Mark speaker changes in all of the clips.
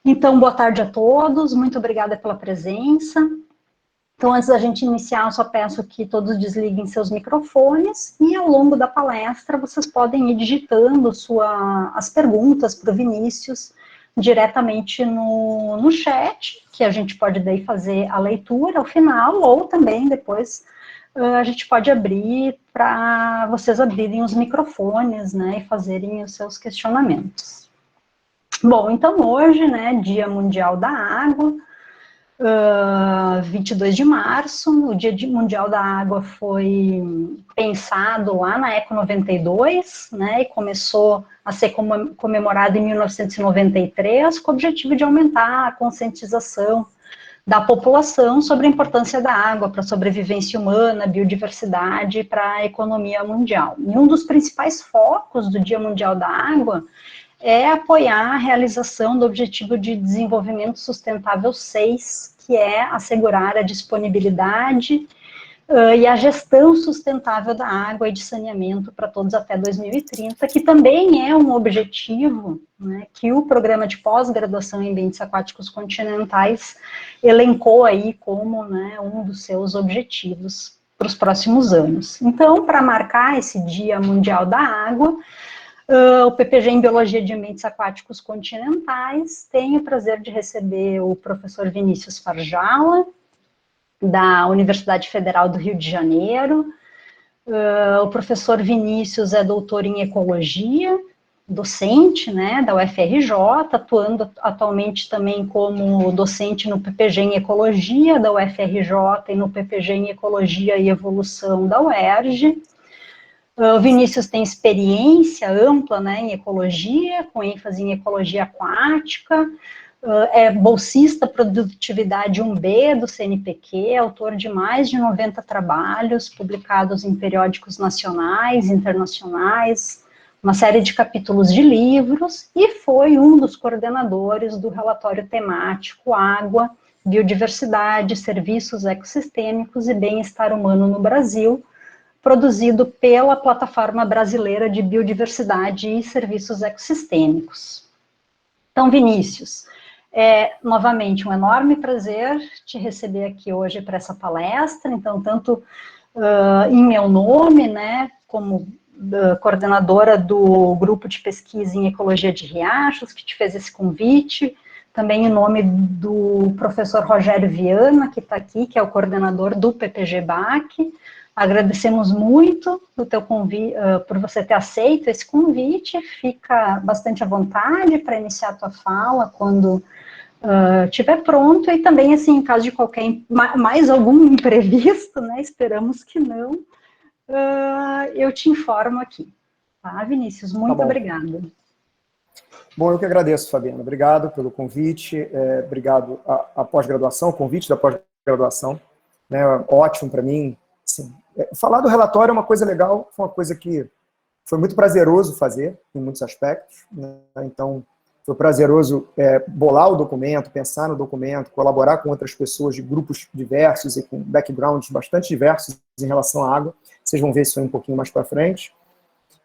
Speaker 1: Então, boa tarde a todos, muito obrigada pela presença. Então, antes da gente iniciar, eu só peço que todos desliguem seus microfones e ao longo da palestra vocês podem ir digitando as perguntas para o Vinícius diretamente no chat, que a gente pode daí fazer a leitura ao final, ou também depois a gente pode abrir para vocês abrirem os microfones, né, e fazerem os seus questionamentos. Bom, então hoje, né, Dia Mundial da Água, 22 de março, o Dia Mundial da Água foi pensado lá na Eco 92, né, e começou a ser comemorado em 1993, com o objetivo de aumentar a conscientização da população sobre a importância da água para a sobrevivência humana, biodiversidade e para a economia mundial. E um dos principais focos do Dia Mundial da Água é apoiar a realização do Objetivo de Desenvolvimento Sustentável 6, que é assegurar a disponibilidade e a gestão sustentável da água e de saneamento para todos até 2030, que também é um objetivo, né, que o Programa de Pós-Graduação em Ambientes Aquáticos Continentais elencou aí como, né, um dos seus objetivos para os próximos anos. Então, para marcar esse Dia Mundial da Água, o PPG em Biologia de Ambientes Aquáticos Continentais tem o prazer de receber o professor Vinícius Farjala, da Universidade Federal do Rio de Janeiro. O professor Vinícius é doutor em Ecologia, docente, né, da UFRJ, atuando atualmente também como docente no PPG em Ecologia da UFRJ e no PPG em Ecologia e Evolução da UERJ. O Vinícius tem experiência ampla, né, em ecologia, com ênfase em ecologia aquática, é bolsista Produtividade 1B do CNPq, autor de mais de 90 trabalhos publicados em periódicos nacionais, internacionais, uma série de capítulos de livros, e foi um dos coordenadores do relatório temático Água, Biodiversidade, Serviços Ecossistêmicos e Bem-Estar Humano no Brasil, produzido pela Plataforma Brasileira de Biodiversidade e Serviços Ecossistêmicos. Então, Vinícius, é novamente um enorme prazer te receber aqui hoje para essa palestra, então, tanto em meu nome, né, como coordenadora do Grupo de Pesquisa em Ecologia de Riachos, que te fez esse convite, também em nome do professor Rogério Viana, que está aqui, que é o coordenador do PPG-BAC. Agradecemos muito o teu convite, por você ter aceito esse convite. Fica bastante à vontade para iniciar a tua fala quando estiver pronto, e também, assim, em caso de qualquer, mais algum imprevisto, né, esperamos que não, eu te informo aqui. Tá, Vinícius? Muito obrigada.
Speaker 2: Bom, eu que agradeço, Fabiana. Obrigado pelo convite, obrigado à pós-graduação, o convite da pós-graduação, né, ótimo para mim. Assim, falar do relatório é uma coisa legal, foi uma coisa que foi muito prazeroso fazer, em muitos aspectos, né? Então, foi prazeroso bolar o documento, pensar no documento, colaborar com outras pessoas de grupos diversos e com backgrounds bastante diversos em relação à água. Vocês vão ver isso aí um pouquinho mais para frente.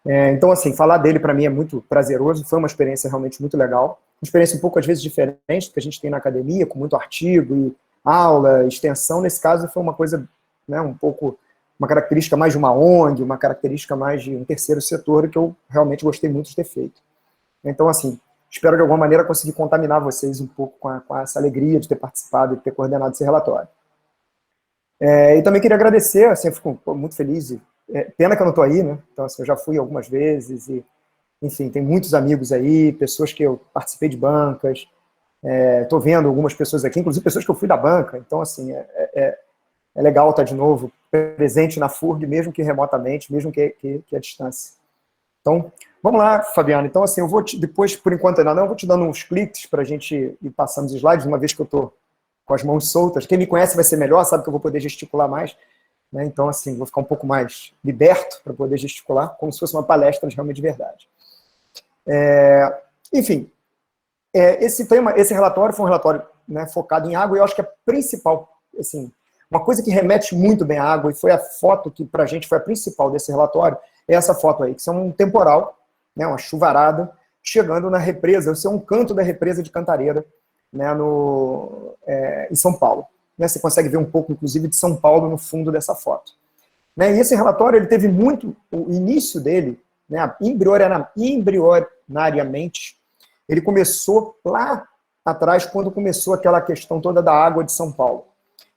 Speaker 2: Então, assim, falar dele para mim é muito prazeroso, foi uma experiência realmente muito legal. Uma experiência um pouco, às vezes, diferente do que a gente tem na academia, com muito artigo e aula, extensão. Nesse caso, foi uma coisa, né, um pouco, uma característica mais de uma ONG, uma característica mais de um terceiro setor, que eu realmente gostei muito de ter feito. Então, assim, espero de alguma maneira conseguir contaminar vocês um pouco com essa alegria de ter participado e ter coordenado esse relatório. E também queria agradecer, assim, eu fico muito feliz, pena que eu não estou aí, né? Então, assim, eu já fui algumas vezes e, enfim, tem muitos amigos aí, pessoas que eu participei de bancas, estou vendo algumas pessoas aqui, inclusive pessoas que eu fui da banca, então, assim, é legal estar de novo presente na FURG, mesmo que remotamente, mesmo que à distância. Então, vamos lá, Fabiana. Então, assim, eu vou depois, por enquanto ainda não, eu vou te dando uns cliques para a gente ir passando os slides, uma vez que eu estou com as mãos soltas. Quem me conhece vai ser melhor, sabe que eu vou poder gesticular mais, né? Então, assim, vou ficar um pouco mais liberto para poder gesticular, como se fosse uma palestra realmente de verdade. Enfim, esse relatório foi um relatório, né, focado em água, e eu acho que a principal, assim, uma coisa que remete muito bem à água, e foi a foto que para a gente foi a principal desse relatório, é essa foto aí, que é um temporal, né, uma chuvarada, chegando na represa, esse é um canto da represa de Cantareira, né, em São Paulo. Né, você consegue ver um pouco, inclusive, de São Paulo no fundo dessa foto. Né, e esse relatório, ele teve muito, o início dele, né, embrionariamente, ele começou lá atrás, quando começou aquela questão toda da água de São Paulo.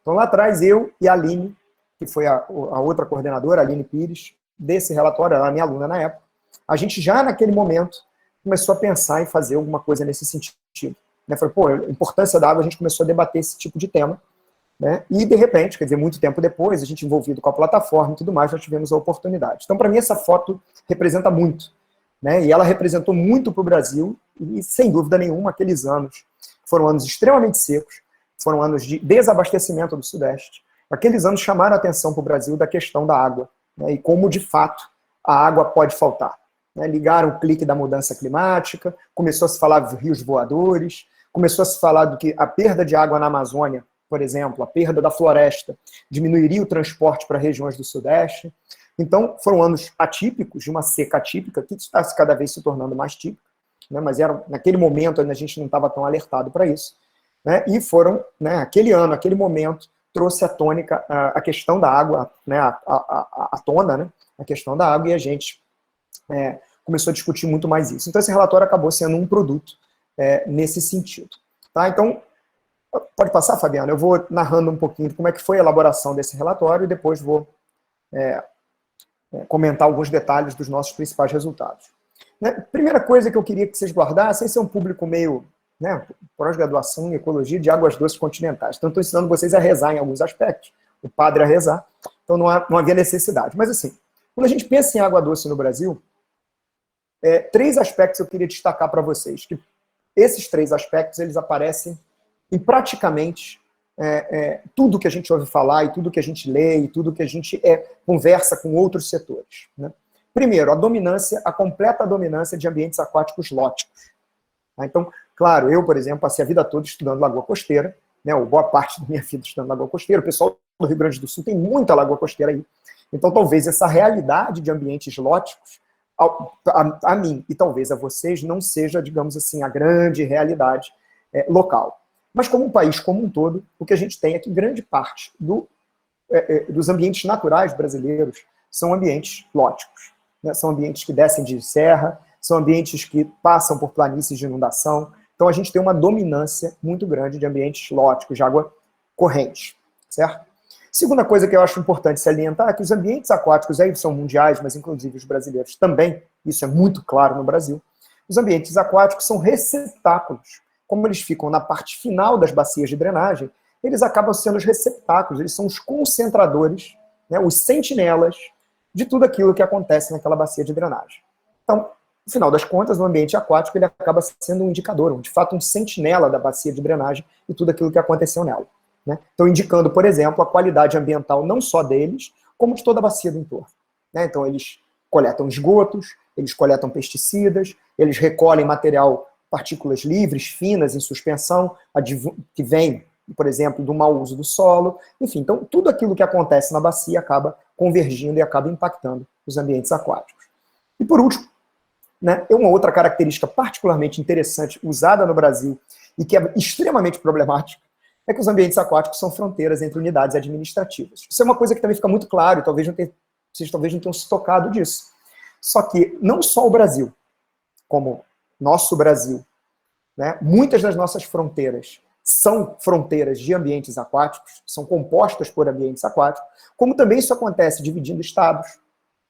Speaker 2: Então, lá atrás, eu e a Aline, que foi a outra coordenadora, a Aline Pires, desse relatório, ela era minha aluna na época, a gente já naquele momento começou a pensar em fazer alguma coisa nesse sentido. Né? Falei, pô, a importância da água, a gente começou a debater esse tipo de tema, né? E, de repente, quer dizer, muito tempo depois, a gente envolvido com a plataforma e tudo mais, nós tivemos a oportunidade. Então, para mim, essa foto representa muito. Né? E ela representou muito para o Brasil, e, sem dúvida nenhuma, aqueles anos foram anos extremamente secos, foram anos de desabastecimento do Sudeste. Aqueles anos chamaram a atenção para o Brasil da questão da água, né? E como, de fato, a água pode faltar. Né? Ligaram o clique da mudança climática, começou a se falar de rios voadores, começou a se falar do que a perda de água na Amazônia, por exemplo, a perda da floresta, diminuiria o transporte para regiões do Sudeste. Então, foram anos atípicos, de uma seca atípica, que está cada vez se tornando mais típica, né? Mas naquele momento ainda a gente não estava tão alertado para isso. Né? E foram, né, aquele ano, aquele momento, trouxe à tônica a questão da água, né, à tona, né, a questão da água, e a gente começou a discutir muito mais isso. Então, esse relatório acabou sendo um produto nesse sentido. Tá? Então, pode passar, Fabiana? Eu vou narrando um pouquinho de como é que foi a elaboração desse relatório e depois vou comentar alguns detalhes dos nossos principais resultados. Né? Primeira coisa que eu queria que vocês guardassem, esse é um público meio, né, pós-graduação em ecologia de águas doces continentais. Então, estou ensinando vocês a rezar em alguns aspectos, o padre a rezar, então não havia necessidade. Mas, assim, quando a gente pensa em água doce no Brasil, 3 aspectos eu queria destacar para vocês, que esses 3 aspectos, eles aparecem em praticamente tudo que a gente ouve falar, e tudo que a gente lê, e tudo que a gente conversa com outros setores. Né? Primeiro, a completa dominância de ambientes aquáticos lóticos. Tá? Então, claro, eu, por exemplo, passei a vida toda estudando lagoa costeira, né, ou boa parte da minha vida estudando lagoa costeira. O pessoal do Rio Grande do Sul tem muita lagoa costeira aí. Então, talvez essa realidade de ambientes lóticos, a mim e talvez a vocês, não seja, digamos assim, a grande realidade local. Mas como um país como um todo, o que a gente tem é que grande parte dos ambientes naturais brasileiros são ambientes lóticos. Né? São ambientes que descem de serra, são ambientes que passam por planícies de inundação. Então a gente tem uma dominância muito grande de ambientes lóticos, de água corrente. Certo? Segunda coisa que eu acho importante salientar é que os ambientes aquáticos aí são mundiais, mas inclusive os brasileiros também, isso é muito claro no Brasil, os ambientes aquáticos são receptáculos. Como eles ficam na parte final das bacias de drenagem, eles acabam sendo os receptáculos, eles são os concentradores, né, os sentinelas de tudo aquilo que acontece naquela bacia de drenagem. Então, no final das contas, o ambiente aquático ele acaba sendo um indicador, de fato um sentinela da bacia de drenagem e tudo aquilo que aconteceu nela. Né? Então, indicando, por exemplo, a qualidade ambiental não só deles, como de toda a bacia do entorno. Né? Então, eles coletam esgotos, eles coletam pesticidas, eles recolhem material, partículas livres, finas, em suspensão, que vem, por exemplo, do mau uso do solo. Enfim, então, tudo aquilo que acontece na bacia acaba convergindo e acaba impactando os ambientes aquáticos. E, por último, né, uma outra característica particularmente interessante usada no Brasil e que é extremamente problemática é que os ambientes aquáticos são fronteiras entre unidades administrativas. Isso é uma coisa que também fica muito claro, e vocês talvez não tenham se tocado disso. Só que não só o Brasil, como nosso Brasil, né, muitas das nossas fronteiras são fronteiras de ambientes aquáticos, são compostas por ambientes aquáticos, como também isso acontece dividindo estados.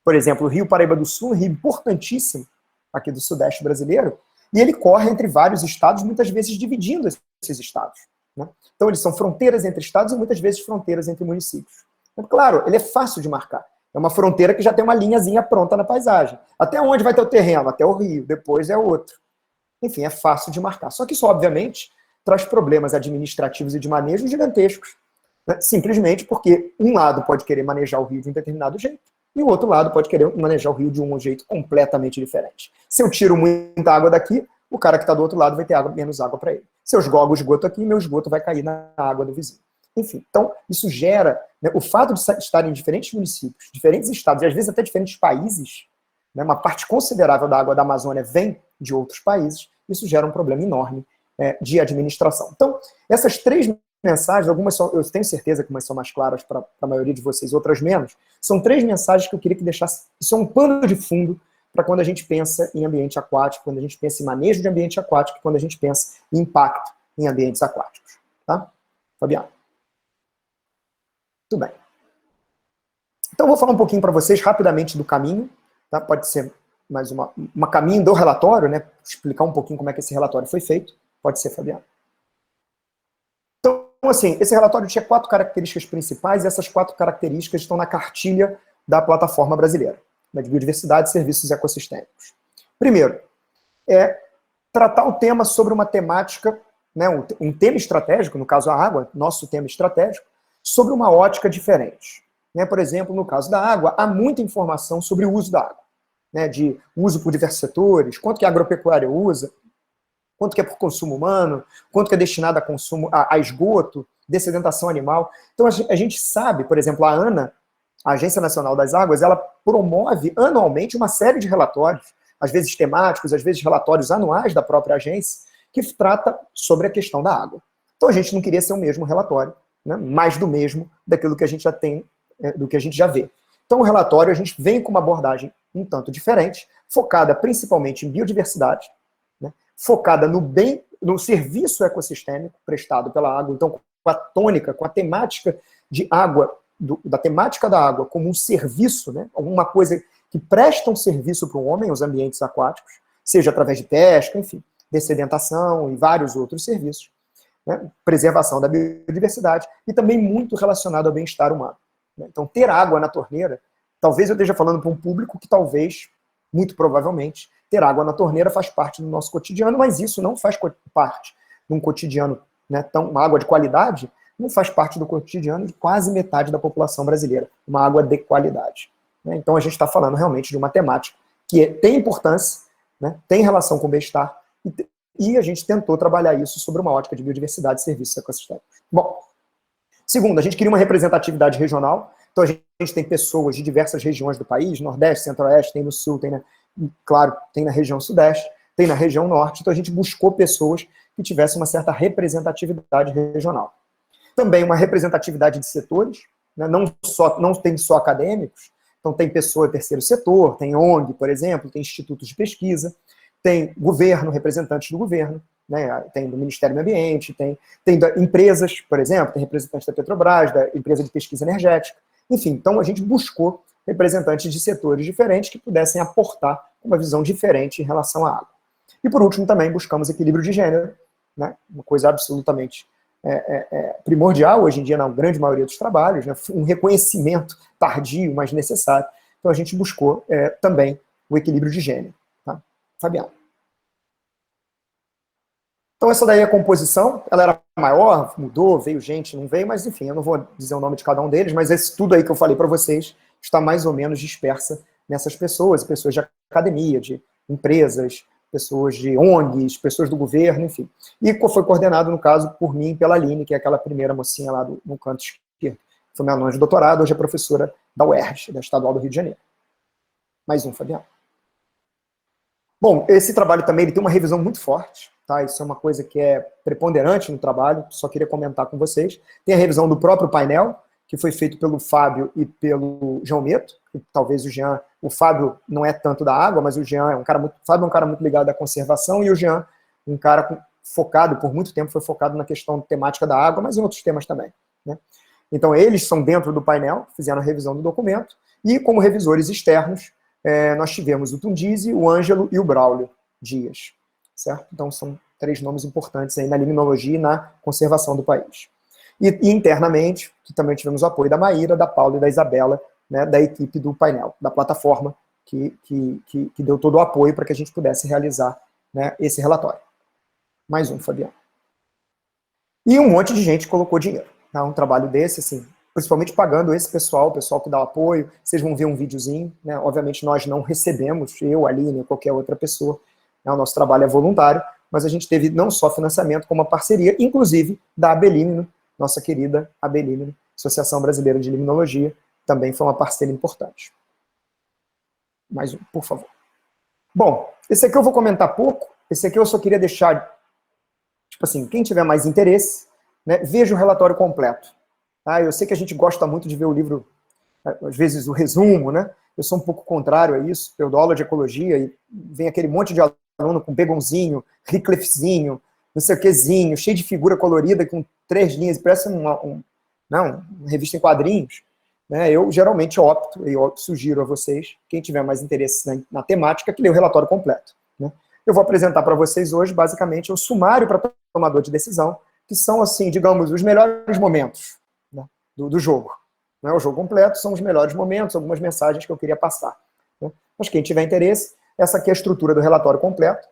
Speaker 2: Por exemplo, o Rio Paraíba do Sul, um rio importantíssimo aqui do Sudeste brasileiro, e ele corre entre vários estados, muitas vezes dividindo esses estados. Né? Então, eles são fronteiras entre estados e muitas vezes fronteiras entre municípios. Então, claro, ele é fácil de marcar. É uma fronteira que já tem uma linhazinha pronta na paisagem. Até onde vai ter o terreno? Até o rio, depois é outro. Enfim, é fácil de marcar. Só que isso, obviamente, traz problemas administrativos e de manejo gigantescos. Né? Simplesmente porque um lado pode querer manejar o rio de um determinado jeito e o outro lado pode querer manejar o rio de um jeito completamente diferente. Se eu tiro muita água daqui, o cara que está do outro lado vai ter menos água para ele. Se eu jogo o esgoto aqui, meu esgoto vai cair na água do vizinho. Enfim, então isso gera, né, o fato de estarem em diferentes municípios, diferentes estados, e às vezes até diferentes países, né, uma parte considerável da água da Amazônia vem de outros países, isso gera um problema enorme de administração. Então, essas 3 mensagens, algumas são, eu tenho certeza que umas são mais claras para a maioria de vocês, outras menos, são 3 mensagens que eu queria que deixasse, isso é um pano de fundo para quando a gente pensa em ambiente aquático, quando a gente pensa em manejo de ambiente aquático, quando a gente pensa em impacto em ambientes aquáticos. Tá? Fabiano? Tudo bem. Então, eu vou falar um pouquinho para vocês rapidamente do caminho, tá? Pode ser mais uma caminho do relatório, né? Explicar um pouquinho como é que esse relatório foi feito. Pode ser, Fabiano. Então, assim, esse relatório tinha 4 características principais, e essas 4 características estão na cartilha da plataforma brasileira, de biodiversidade, serviços ecossistêmicos. Primeiro, tratar o tema sobre uma temática, né, um tema estratégico, no caso a água, nosso tema estratégico, sobre uma ótica diferente. Né, por exemplo, no caso da água, há muita informação sobre o uso da água, né, de uso por diversos setores, quanto que a agropecuária usa, quanto que é por consumo humano, quanto que é destinado a consumo, a esgoto, dessedentação animal. Então a gente sabe, por exemplo, a ANA, a Agência Nacional das Águas, ela promove anualmente uma série de relatórios, às vezes temáticos, às vezes relatórios anuais da própria agência, que trata sobre a questão da água. Então a gente não queria ser o mesmo relatório, né, mais do mesmo daquilo que a gente já tem, do que a gente já vê. Então o relatório, a gente vem com uma abordagem um tanto diferente, focada principalmente em biodiversidade, né, focada no serviço ecossistêmico prestado pela água, então com a tônica, com a temática de água, da temática da água como um serviço, né, alguma coisa que presta um serviço para o homem, os ambientes aquáticos, seja através de pesca, enfim, dessedentação e vários outros serviços, né, preservação da biodiversidade e também muito relacionado ao bem-estar humano. Né. Então, ter água na torneira, talvez eu esteja falando para um público que talvez, muito provavelmente, ter água na torneira faz parte do nosso cotidiano, mas isso não faz parte de um cotidiano, né, uma água de qualidade não faz parte do cotidiano de quase metade da população brasileira, uma água de qualidade. Né? Então a gente está falando realmente de uma temática que tem importância, né, tem relação com o bem-estar, e a gente tentou trabalhar isso sobre uma ótica de biodiversidade e serviços ecossistêmicos. Bom, segundo, a gente queria uma representatividade regional, então a gente tem pessoas de diversas regiões do país, Nordeste, Centro-Oeste, tem no Sul, claro, tem na região Sudeste, tem na região Norte, então a gente buscou pessoas que tivessem uma certa representatividade regional. Também uma representatividade de setores, né, não tem só acadêmicos, então tem pessoa do terceiro setor, tem ONG, por exemplo, tem institutos de pesquisa, tem governo, representantes do governo, né, tem do Ministério do Meio Ambiente, tem empresas, por exemplo, tem representantes da Petrobras, da empresa de pesquisa energética, enfim, então a gente buscou representantes de setores diferentes que pudessem aportar uma visão diferente em relação à água. E por último também buscamos equilíbrio de gênero, né, uma coisa absolutamente primordial hoje em dia na grande maioria dos trabalhos, né, um reconhecimento tardio, mas necessário. Então a gente buscou também o equilíbrio de gênero. Tá? Fabiano. Então essa daí é a composição, ela era maior, mudou, veio gente, não veio, mas enfim, eu não vou dizer o nome de cada um deles, mas esse tudo aí que eu falei para vocês está mais ou menos dispersa nessas pessoas de academia, de empresas, pessoas de ONGs, pessoas do governo, enfim. E foi coordenado, no caso, por mim e pela Aline, que é aquela primeira mocinha lá no canto esquerdo. Foi minha aluna de doutorado, hoje é professora da UERJ, da Estadual do Rio de Janeiro. Mais um, Fabiano. Bom, esse trabalho também ele tem uma revisão muito forte, tá? Isso é uma coisa que é preponderante no trabalho, só queria comentar com vocês. Tem a revisão do próprio painel, que foi feito pelo Fábio e pelo João Meto, que talvez o Fábio não é tanto da água, mas o Jean Fábio é um cara muito ligado à conservação, e o Jean, um cara focado, por muito tempo foi focado na questão temática da água, mas em outros temas também. Né? Então eles são dentro do painel, fizeram a revisão do documento, e como revisores externos, nós tivemos o Tundizi, o Ângelo e o Braulio Dias. Certo? Então são 3 nomes importantes aí na limnologia e na conservação do país. E internamente, que também tivemos o apoio da Maíra, da Paula e da Isabela, né, da equipe do painel, da plataforma, que deu todo o apoio para que a gente pudesse realizar, né, esse relatório. Mais um, Fabiano. E um monte de gente colocou dinheiro. Tá? Um trabalho desse, assim, principalmente pagando esse pessoal, o pessoal que dá o apoio. Vocês vão ver um videozinho. Né? Obviamente nós não recebemos, eu, Aline, ou qualquer outra pessoa. Né? O nosso trabalho é voluntário, mas a gente teve não só financiamento, como uma parceria, inclusive da Abelímino, nossa querida Abelímino, Associação Brasileira de Limnologia, também foi uma parceira importante. Mais um, por favor. Bom, esse aqui eu vou comentar pouco, esse aqui eu só queria deixar tipo assim, quem tiver mais interesse, né, veja o relatório completo. Tá? Eu sei que a gente gosta muito de ver o livro, às vezes o resumo, né? Eu sou um pouco contrário a isso. Eu dou aula de ecologia e vem aquele monte de aluno com Begonzinho, Wycliffezinho, não sei o quezinho, cheio de figura colorida, com 3 linhas, parece uma revista em quadrinhos. Né? Eu geralmente opto, e eu sugiro a vocês, quem tiver mais interesse na temática, que lê o relatório completo. Né? Eu vou apresentar para vocês hoje, basicamente, o sumário para tomador de decisão, que são, assim, digamos, os melhores momentos, né, do jogo. Não é o jogo completo, são os melhores momentos, algumas mensagens que eu queria passar. Né? Mas quem tiver interesse, essa aqui é a estrutura do relatório completo.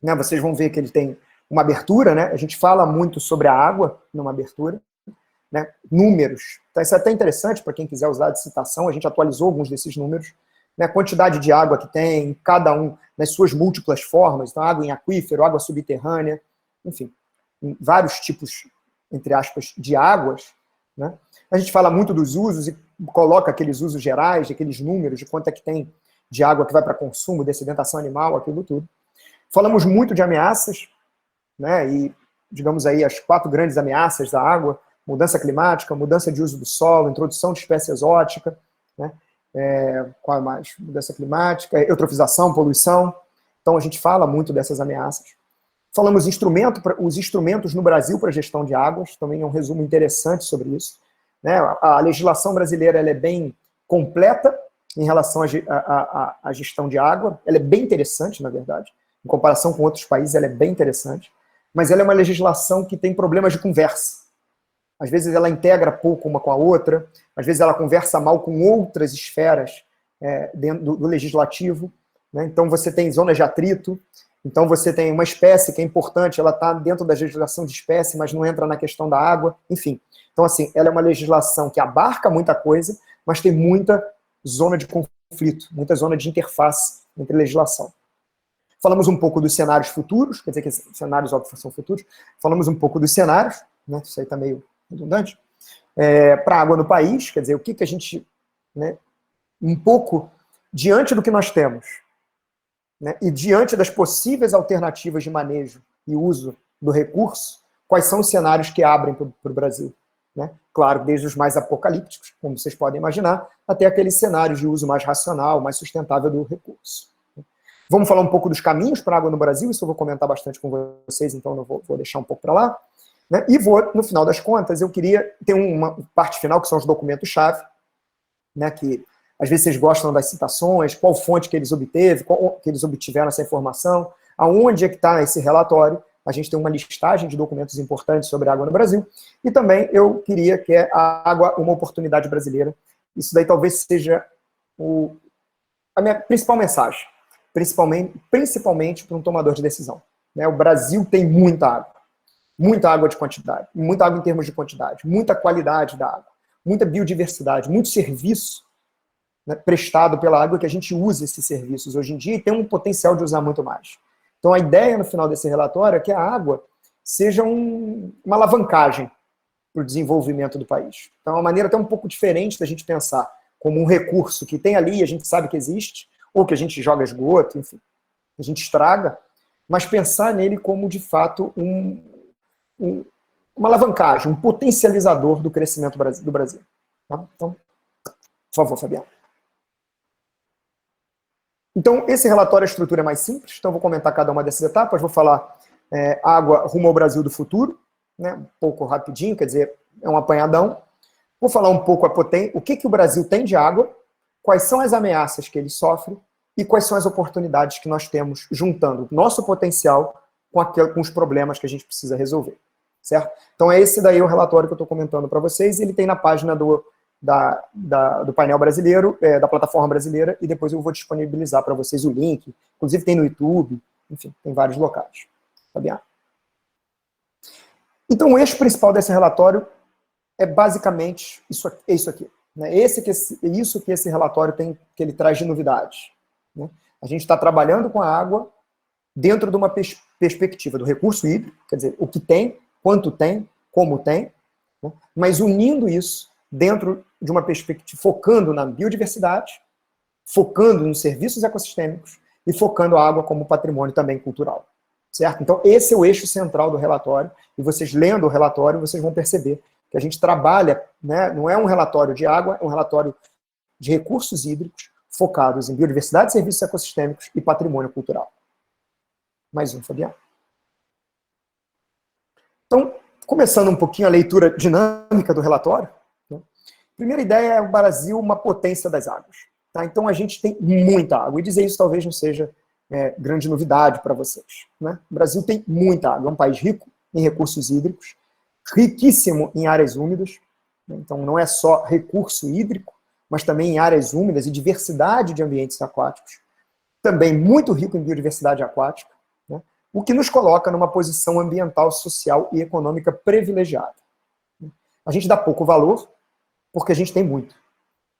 Speaker 2: Né? Vocês vão ver que ele tem uma abertura, né? A gente fala muito sobre a água numa abertura. Né? Números. Então, isso é até interessante para quem quiser usar de citação, a gente atualizou alguns desses números. Né? A quantidade de água que tem, cada um nas suas múltiplas formas, então água em aquífero, água subterrânea, enfim, vários tipos, entre aspas, de águas. Né? A gente fala muito dos usos e coloca aqueles usos gerais, aqueles números de quanto é que tem de água que vai para consumo, dessedentação animal, aquilo tudo. Falamos muito de ameaças, né? E, digamos aí, as 4 grandes ameaças da água: mudança climática, mudança de uso do solo, introdução de espécie exótica, né? Qual mais? Mudança climática, eutrofização, poluição. Então, a gente fala muito dessas ameaças. Falamos os instrumentos no Brasil para gestão de águas, também é um resumo interessante sobre isso. Né? A legislação brasileira ela é bem completa em relação à gestão de água, ela é bem interessante, na verdade. Em comparação com outros países, ela é bem interessante, mas ela é uma legislação que tem problemas de conversa. Às vezes ela integra pouco uma com a outra, às vezes ela conversa mal com outras esferas dentro do legislativo. Né? Então você tem zonas de atrito, então você tem uma espécie que é importante, ela está dentro da legislação de espécie, mas não entra na questão da água, enfim. Então, assim, ela é uma legislação que abarca muita coisa, mas tem muita zona de conflito, muita zona de interface entre legislação. Falamos um pouco dos cenários futuros, quer dizer que cenários óbvios são futuros. Falamos um pouco dos cenários, né, isso aí está meio redundante, para a água no país, quer dizer, o que a gente, né, um pouco diante do que nós temos, né, e diante das possíveis alternativas de manejo e uso do recurso, quais são os cenários que abrem para o Brasil. Né? Claro, desde os mais apocalípticos, como vocês podem imaginar, até aqueles cenários de uso mais racional, mais sustentável do recurso. Vamos falar um pouco dos caminhos para a água no Brasil, isso eu vou comentar bastante com vocês, então eu vou deixar um pouco para lá. Né? E vou, no final das contas, eu queria ter uma parte final, que são os documentos-chave, né, que às vezes vocês gostam das citações, qual fonte que eles obtiveram essa informação, aonde é que está esse relatório. A gente tem uma listagem de documentos importantes sobre a água no Brasil. E também eu queria que a água uma oportunidade brasileira. Isso daí talvez seja a minha principal mensagem, principalmente para um tomador de decisão. Né? O Brasil tem muita água de quantidade, muita água em termos de quantidade, muita qualidade da água, muita biodiversidade, muito serviço, né, prestado pela água, que a gente usa esses serviços hoje em dia e tem um potencial de usar muito mais. Então, a ideia no final desse relatório é que a água seja uma alavancagem para o desenvolvimento do país. Então, é uma maneira até um pouco diferente da gente pensar como um recurso que tem ali, a gente sabe que existe, ou que a gente joga esgoto, enfim, a gente estraga, mas pensar nele como, de fato, uma alavancagem, um potencializador do crescimento do Brasil. Tá? Então, por favor, Fabiano. Então, esse relatório, a estrutura é mais simples, então eu vou comentar cada uma dessas etapas, vou falar água rumo ao Brasil do futuro, né, um pouco rapidinho, quer dizer, é um apanhadão. Vou falar um pouco o que o Brasil tem de água, quais são as ameaças que ele sofre e quais são as oportunidades que nós temos juntando nosso potencial com os problemas que a gente precisa resolver, certo? Então, esse daí é o relatório que eu estou comentando para vocês, ele tem na página do painel brasileiro, da plataforma brasileira, e depois eu vou disponibilizar para vocês o link, inclusive tem no YouTube, enfim, tem vários locais. Fabiano. Então, o eixo principal desse relatório é basicamente isso aqui. Né? Isso que esse relatório tem, que ele traz de novidade. Né? A gente está trabalhando com a água dentro de uma perspectiva do recurso hídrico, quer dizer, o que tem, quanto tem, como tem, né? Mas unindo isso dentro de uma perspectiva, focando na biodiversidade, focando nos serviços ecossistêmicos e focando a água como patrimônio também cultural. certo? Então, esse é o eixo central do relatório, e vocês lendo o relatório, vocês vão perceber que a gente trabalha, né, não é um relatório de água, é um relatório de recursos hídricos focados em biodiversidade, serviços ecossistêmicos e patrimônio cultural. Mais um, Fabiano. Então, começando um pouquinho a leitura dinâmica do relatório, né? Primeira ideia é o Brasil uma potência das águas. Tá? Então, a gente tem muita água, e dizer isso talvez não seja grande novidade para vocês. Né? O Brasil tem muita água, é um país rico em recursos hídricos, riquíssimo em áreas úmidas, né? Então não é só recurso hídrico, mas também em áreas úmidas e diversidade de ambientes aquáticos, também muito rico em biodiversidade aquática, né? O que nos coloca numa posição ambiental, social e econômica privilegiada. A gente dá pouco valor, porque a gente tem muito.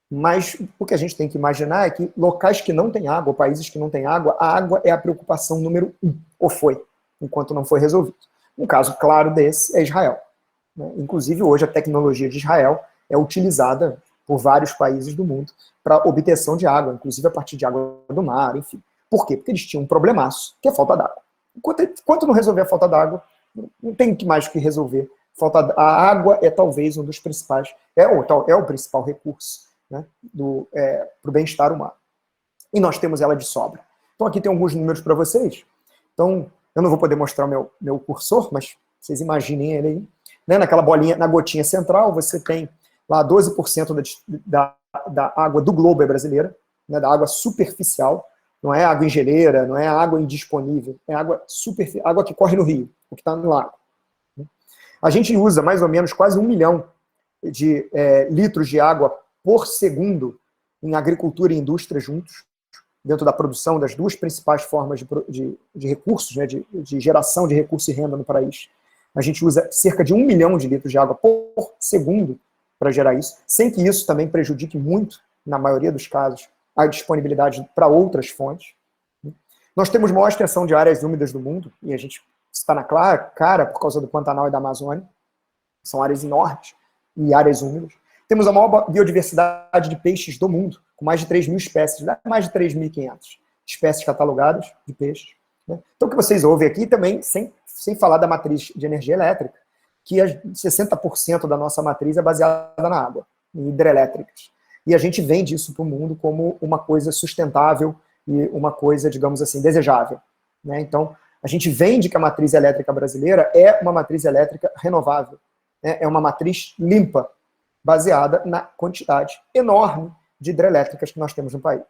Speaker 2: Mas o que a gente tem que imaginar é que locais que não têm água, países que não têm água, a água é a preocupação número 1, ou foi, enquanto não foi resolvido. Um caso claro desse é Israel. Inclusive, hoje, a tecnologia de Israel é utilizada por vários países do mundo para obtenção de água, inclusive a partir de água do mar, enfim. Por quê? Porque eles tinham um problemaço, que é a falta d'água. Enquanto não resolver a falta d'água, não tem mais o que resolver. A água é talvez um dos principais, é o principal recurso, né, para o bem-estar humano. E nós temos ela de sobra. Então aqui tem alguns números para vocês. Então, eu não vou poder mostrar o meu cursor, mas vocês imaginem ele aí. Né, naquela bolinha, na gotinha central, você tem lá 12% da água do globo é brasileira, né, da água superficial. Não é água em geleira, não é água indisponível, é água que corre no rio, o que está no lago. A gente usa mais ou menos quase 1 milhão de litros de água por segundo em agricultura e indústria juntos, dentro da produção das duas principais formas de recursos, né, de geração de recurso e renda no país. A gente usa cerca de 1 milhão de litros de água por segundo para gerar isso, sem que isso também prejudique muito, na maioria dos casos, a disponibilidade para outras fontes. Nós temos maior extensão de áreas úmidas do mundo, e a gente está na cara por causa do Pantanal e da Amazônia. São áreas enormes e áreas úmidas. Temos a maior biodiversidade de peixes do mundo, com mais de 3.000 espécies, mais de 3.500 espécies catalogadas de peixes. Né? Então, o que vocês ouvem aqui também, sem falar da matriz de energia elétrica, que 60% da nossa matriz é baseada na água, em hidrelétricas. E a gente vende isso para o mundo como uma coisa sustentável e uma coisa, digamos assim, desejável. Né? Então, a gente vende que a matriz elétrica brasileira é uma matriz elétrica renovável, né? É uma matriz limpa, baseada na quantidade enorme de hidrelétricas que nós temos no país.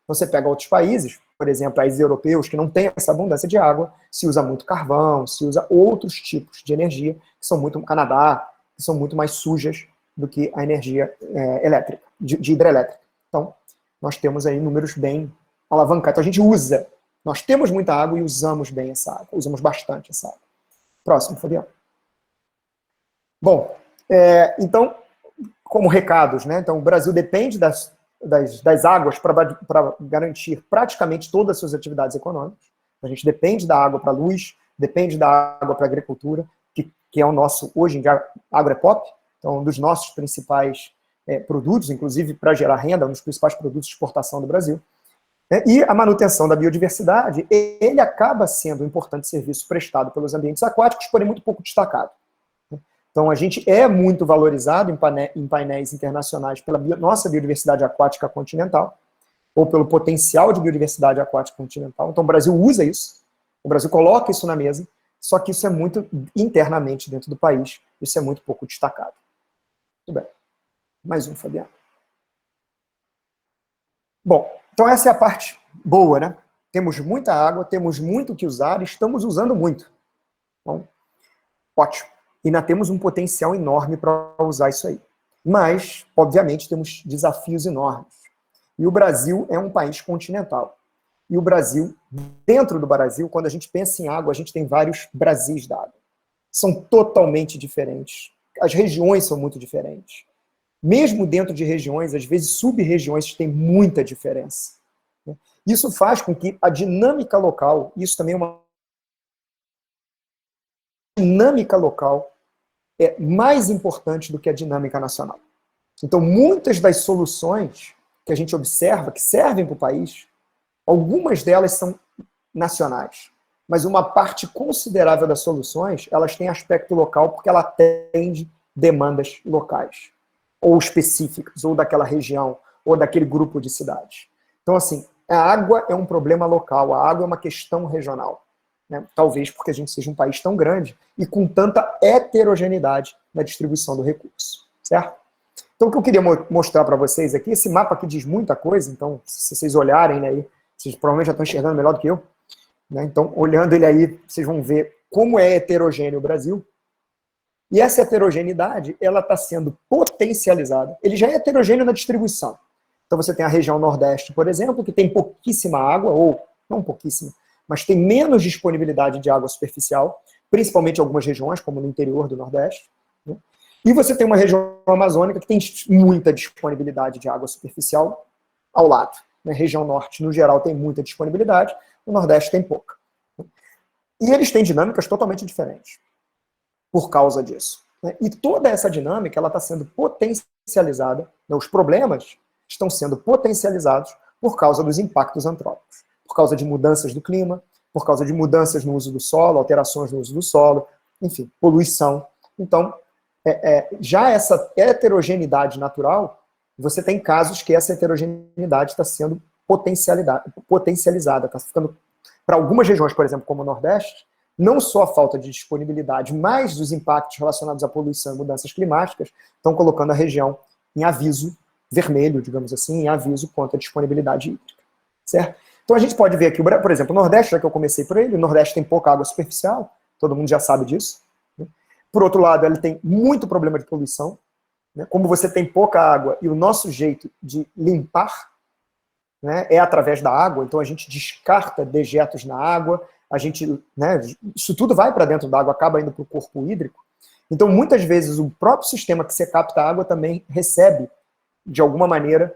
Speaker 2: Você pega outros países, por exemplo, países europeus que não têm essa abundância de água, se usa muito carvão, se usa outros tipos de energia, que são muito, Canadá, que são muito mais sujas do que a energia elétrica, de hidrelétrica. Então, nós temos aí números bem alavancados. Então, a gente usa, nós temos muita água e usamos bem essa água, usamos bastante essa água. Próximo, Fabiano. Bom, então, como recados, né? Então, o Brasil depende das águas para garantir praticamente todas as suas atividades econômicas. A gente depende da água para a luz, depende da água para a agricultura, que é o nosso, hoje em dia, agro é pop, então um dos nossos principais produtos, inclusive para gerar renda, um dos principais produtos de exportação do Brasil. E a manutenção da biodiversidade, ele acaba sendo um importante serviço prestado pelos ambientes aquáticos, porém muito pouco destacado. Então, a gente é muito valorizado em painéis internacionais pela nossa biodiversidade aquática continental, ou pelo potencial de biodiversidade aquática continental. Então, o Brasil usa isso, o Brasil coloca isso na mesa, só que isso é muito internamente dentro do país, isso é muito pouco destacado. Muito bem. Mais um, Fabiano. Bom, então essa é a parte boa, né? Temos muita água, temos muito o que usar, estamos usando muito. Bom, ótimo. E ainda temos um potencial enorme para usar isso aí. Mas, obviamente, temos desafios enormes. E o Brasil é um país continental. E o Brasil, dentro do Brasil, quando a gente pensa em água, a gente tem vários Brasis da água. São totalmente diferentes. As regiões são muito diferentes. Mesmo dentro de regiões, às vezes sub-regiões têm muita diferença. Isso faz com que a dinâmica local, isso também é uma dinâmica local é mais importante do que a dinâmica nacional. Então, muitas das soluções que a gente observa, que servem para o país, algumas delas são nacionais. mas uma parte considerável das soluções, elas têm aspecto local porque ela atende demandas locais, ou específicas, ou daquela região, ou daquele grupo de cidades. Então, assim, a água é um problema local, a água é uma questão regional. Né? Talvez porque a gente seja um país tão grande e com tanta heterogeneidade na distribuição do recurso, certo? Então, o que eu queria mostrar para vocês aqui, esse mapa aqui diz muita coisa, então, se vocês olharem aí, vocês provavelmente já estão enxergando melhor do que eu, né? Então, olhando ele aí, vocês vão ver como é heterogêneo o Brasil, e essa heterogeneidade, ela está sendo potencializada. Ele já é heterogêneo na distribuição. Então, você tem a região Nordeste, por exemplo, que tem pouquíssima água, ou não pouquíssima, mas tem menos disponibilidade de água superficial, principalmente em algumas regiões, como no interior do Nordeste. Né? E você tem uma região amazônica que tem muita disponibilidade de água superficial ao lado. Né? A região Norte, no geral, tem muita disponibilidade, o Nordeste tem pouca. E eles têm dinâmicas totalmente diferentes por causa disso. Né? E toda essa dinâmica ela está sendo potencializada, né? Os problemas estão sendo potencializados por causa dos impactos antrópicos, por causa de mudanças do clima, por causa de mudanças no uso do solo, alterações no uso do solo, enfim, poluição. Então, já essa heterogeneidade natural, você tem casos que essa heterogeneidade está sendo potencializada, está ficando, para algumas regiões, por exemplo, como o Nordeste, não só a falta de disponibilidade, mas os impactos relacionados à poluição e mudanças climáticas estão colocando a região em aviso vermelho, digamos assim, em aviso quanto à disponibilidade hídrica, certo? Então a gente pode ver aqui, por exemplo, o Nordeste, já que eu comecei por ele, o Nordeste tem pouca água superficial, todo mundo já sabe disso. Né? Por outro lado, ele tem muito problema de poluição. Né? Como você tem pouca água e o nosso jeito de limpar, né, é através da água, então a gente descarta dejetos na água, a gente, né, isso tudo vai para dentro da água, acaba indo para o corpo hídrico. Então, muitas vezes, o próprio sistema que você capta a água também recebe, de alguma maneira,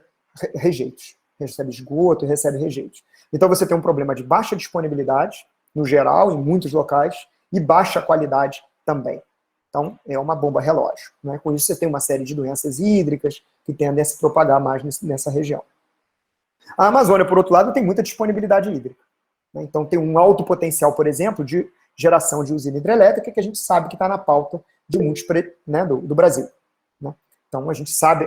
Speaker 2: rejeitos. Recebe esgoto e recebe rejeitos. Então, você tem um problema de baixa disponibilidade, no geral, em muitos locais, e baixa qualidade também. Então, é uma bomba relógio. Né? Com isso, você tem uma série de doenças hídricas que tendem a se propagar mais nessa região. A Amazônia, por outro lado, tem muita disponibilidade hídrica. Né? Então, tem um alto potencial, por exemplo, de geração de usina hidrelétrica, que a gente sabe que está na pauta de muitos, né, do Brasil. Né? Então, a gente sabe...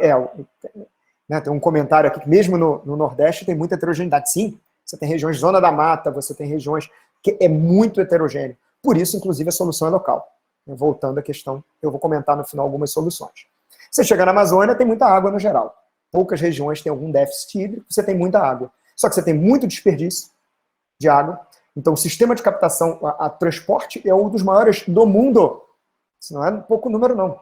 Speaker 2: né, tem um comentário aqui que mesmo no Nordeste tem muita heterogeneidade. Sim, você tem regiões zona da mata, você tem regiões que é muito heterogêneo. Por isso, inclusive, a solução é local. Voltando à questão, eu vou comentar no final algumas soluções. Você chega na Amazônia, tem muita água no geral. Poucas regiões têm algum déficit hídrico, você tem muita água. Só que você tem muito desperdício de água. Então, o sistema de captação, a transporte é um dos maiores do mundo. Isso não é um pouco número, não.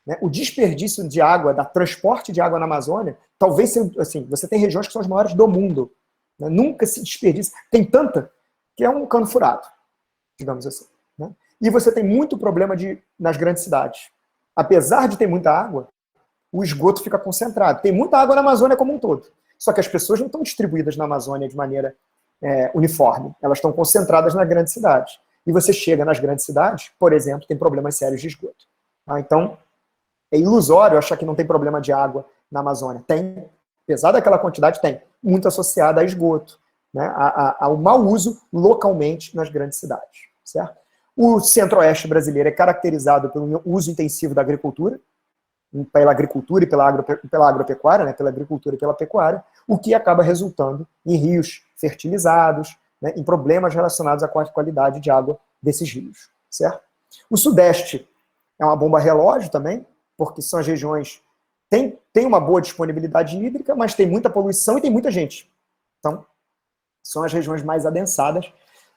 Speaker 2: Né? O desperdício de água, da transporte de água na Amazônia, talvez seja, assim, você tem regiões que são as maiores do mundo. Né? Nunca se desperdiça. Tem tanta que é um cano furado, digamos assim. Né? E você tem muito problema nas grandes cidades. Apesar de ter muita água, o esgoto fica concentrado. Tem muita água na Amazônia como um todo. Só que as pessoas não estão distribuídas na Amazônia de maneira uniforme. Elas estão concentradas nas grandes cidades. E você chega nas grandes cidades, por exemplo, tem problemas sérios de esgoto. Tá? Então, é ilusório achar que não tem problema de água na Amazônia. Tem. Apesar daquela quantidade, tem. Muito associada a esgoto. Né? Ao mau uso localmente nas grandes cidades. Certo? O centro-oeste brasileiro é caracterizado pelo uso intensivo da agricultura, pela agricultura e pela agropecuária, né, pela agricultura e pela pecuária, o que acaba resultando em rios fertilizados, né, em problemas relacionados à qualidade de água desses rios, certo? O sudeste é uma bomba relógio também, porque são as regiões tem uma boa disponibilidade hídrica, mas tem muita poluição e tem muita gente. Então, são as regiões mais adensadas.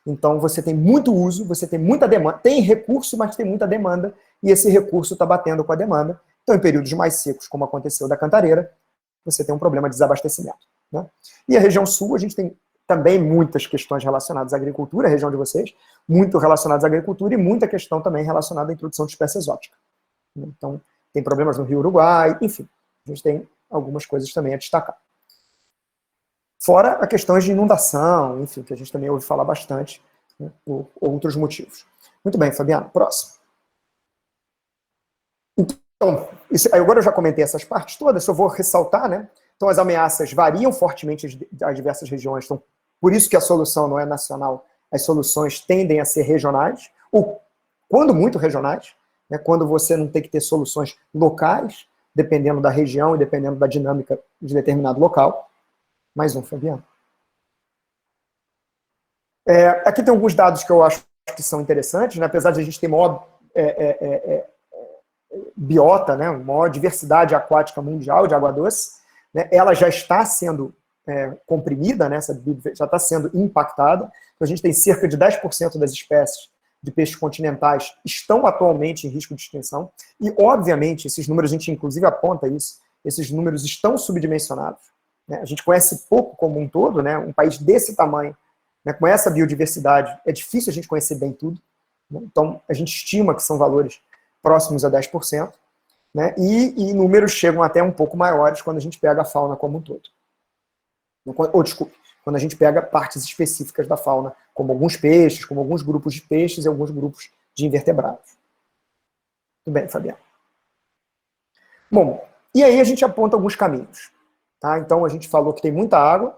Speaker 2: Então, você tem muito uso, você tem muita demanda, tem recurso, mas tem muita demanda, e esse recurso está batendo com a demanda. Então, em períodos mais secos, como aconteceu da Cantareira, você tem um problema de desabastecimento. Né? E a região sul, a gente tem também muitas questões relacionadas à agricultura, a região de vocês, muito relacionadas à agricultura e muita questão também relacionada à introdução de espécie exótica. Então, tem problemas no Rio Uruguai, enfim, a gente tem algumas coisas também a destacar. Fora a questões de inundação, enfim, que a gente também ouve falar bastante, né, por outros motivos. Muito bem, Fabiano, próximo. Então, agora eu já comentei essas partes todas, só vou ressaltar, né? Então, as ameaças variam fortemente às diversas regiões, então, por isso que a solução não é nacional, as soluções tendem a ser regionais, ou quando muito regionais, né, quando você não tem que ter soluções locais, dependendo da região e dependendo da dinâmica de determinado local. Mais um, Fabiano. Aqui tem alguns dados que eu acho que são interessantes, né, apesar de a gente ter maior biota, né, maior diversidade aquática mundial de água doce, né, ela já está sendo comprimida, né, já está sendo impactada. Então, a gente tem cerca de 10% das espécies de peixes continentais estão atualmente em risco de extinção, e, obviamente, esses números, a gente inclusive aponta isso, esses números estão subdimensionados, né? A gente conhece pouco como um todo, né? Um país desse tamanho, né, com essa biodiversidade, é difícil a gente conhecer bem tudo, né? Então, a gente estima que são valores próximos a 10%, né? E números chegam até um pouco maiores quando a gente pega a fauna como um todo. Ou, desculpe, quando a gente pega partes específicas da fauna, como alguns peixes, como alguns grupos de peixes e alguns grupos de invertebrados. Tudo bem, Fabiano? Bom, e aí a gente aponta alguns caminhos. Tá? Então, a gente falou que tem muita água,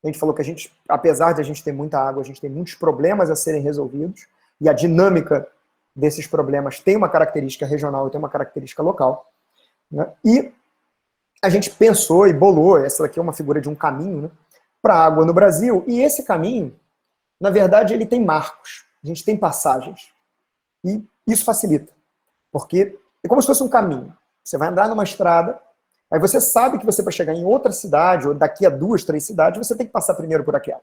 Speaker 2: a gente falou que apesar de a gente ter muita água, a gente tem muitos problemas a serem resolvidos, e a dinâmica desses problemas tem uma característica regional e tem uma característica local. Né? E a gente pensou e bolou, essa aqui é uma figura de um caminho, né, para a água no Brasil, e esse caminho, na verdade, ele tem marcos, a gente tem passagens. E isso facilita, porque é como se fosse um caminho. Você vai andar numa estrada, aí você sabe que você vai chegar em outra cidade, ou daqui a 2, 3 cidades, você tem que passar primeiro por aquela.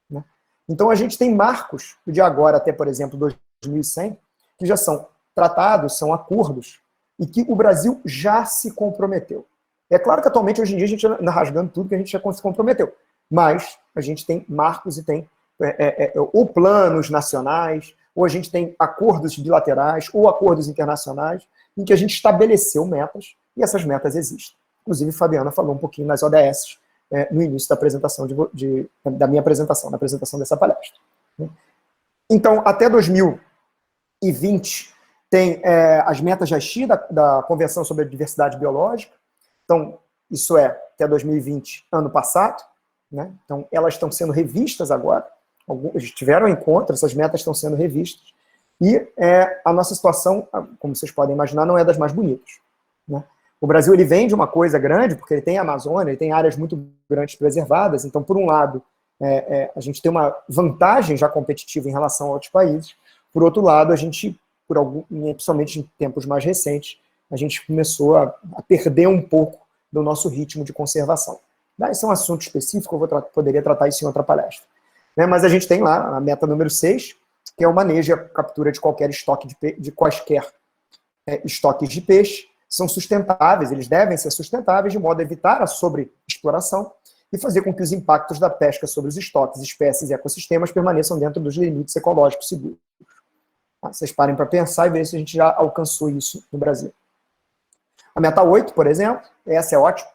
Speaker 2: Né? Então a gente tem marcos, de agora até, por exemplo, 2100, que já são tratados, são acordos, e que o Brasil já se comprometeu. É claro que atualmente, hoje em dia, a gente anda rasgando tudo que a gente já se comprometeu. Mas a gente tem marcos e tem ou planos nacionais, ou a gente tem acordos bilaterais, ou acordos internacionais, em que a gente estabeleceu metas, e essas metas existem. Inclusive, Fabiana falou um pouquinho nas ODS no início da apresentação da minha apresentação, na apresentação dessa palestra. Então, até 2020, tem as metas JAIXI, da Convenção sobre a Diversidade Biológica. Então, isso é até 2020, ano passado. Né? Então, elas estão sendo revistas agora. Alguns tiveram encontro, essas metas estão sendo revistas. E a nossa situação, como vocês podem imaginar, não é das mais bonitas. Né? O Brasil ele vem de uma coisa grande, porque ele tem a Amazônia, ele tem áreas muito grandes preservadas. Então, por um lado, a gente tem uma vantagem já competitiva em relação a outros países. Por outro lado, a gente, principalmente em tempos mais recentes, a gente começou a perder um pouco do nosso ritmo de conservação. Isso é um assunto específico, eu poderia tratar isso em outra palestra. Né? Mas a gente tem lá a meta número 6, que é o manejo e a captura de qualquer estoque de quaisquer estoques de peixe, são sustentáveis, eles devem ser sustentáveis de modo a evitar a sobreexploração e fazer com que os impactos da pesca sobre os estoques, espécies e ecossistemas permaneçam dentro dos limites ecológicos seguros. Vocês parem para pensar e ver se a gente já alcançou isso no Brasil. A meta 8, por exemplo, essa é ótima.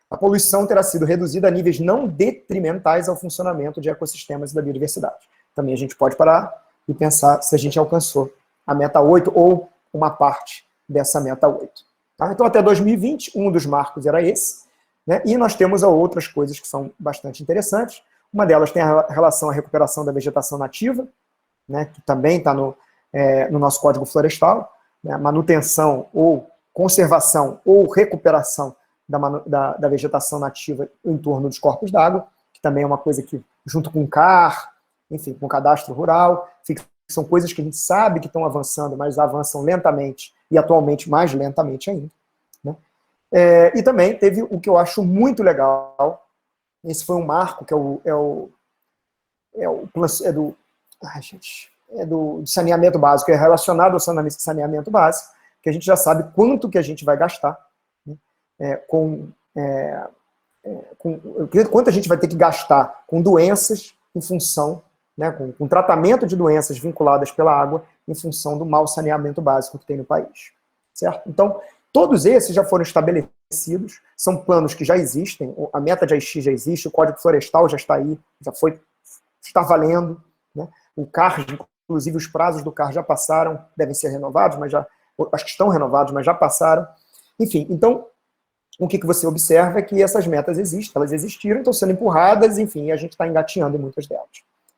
Speaker 2: A poluição terá sido reduzida a níveis não detrimentais ao funcionamento de ecossistemas e da biodiversidade. Também a gente pode parar e pensar se a gente alcançou a meta 8 ou uma parte dessa meta 8. Tá? Então, até 2020, um dos marcos era esse. Né? E nós temos outras coisas que são bastante interessantes. Uma delas tem a relação à recuperação da vegetação nativa, né? Que também está no nosso Código Florestal. Né? Manutenção ou conservação ou recuperação da vegetação nativa em torno dos corpos d'água, que também é uma coisa que, junto com o CAR, enfim, com o cadastro rural, são coisas que a gente sabe que estão avançando, mas avançam lentamente, e atualmente mais lentamente ainda. Né? E também teve o que eu acho muito legal, esse foi um marco, que do saneamento básico, é relacionado ao saneamento básico, que a gente já sabe quanto que a gente vai gastar, né? Quanto a gente vai ter que gastar com doenças em função, né, com tratamento de doenças vinculadas pela água em função do mau saneamento básico que tem no país. Certo? Então, todos esses já foram estabelecidos, são planos que já existem, a meta de JAIXI já existe, o Código Florestal já está aí, está valendo, né? O CAR, inclusive os prazos do CAR já passaram, devem ser renovados, acho que estão renovados, mas já passaram. Enfim, então, o que você observa é que essas metas existem, elas existiram, estão sendo empurradas, enfim, e a gente está engatinhando em muitas delas.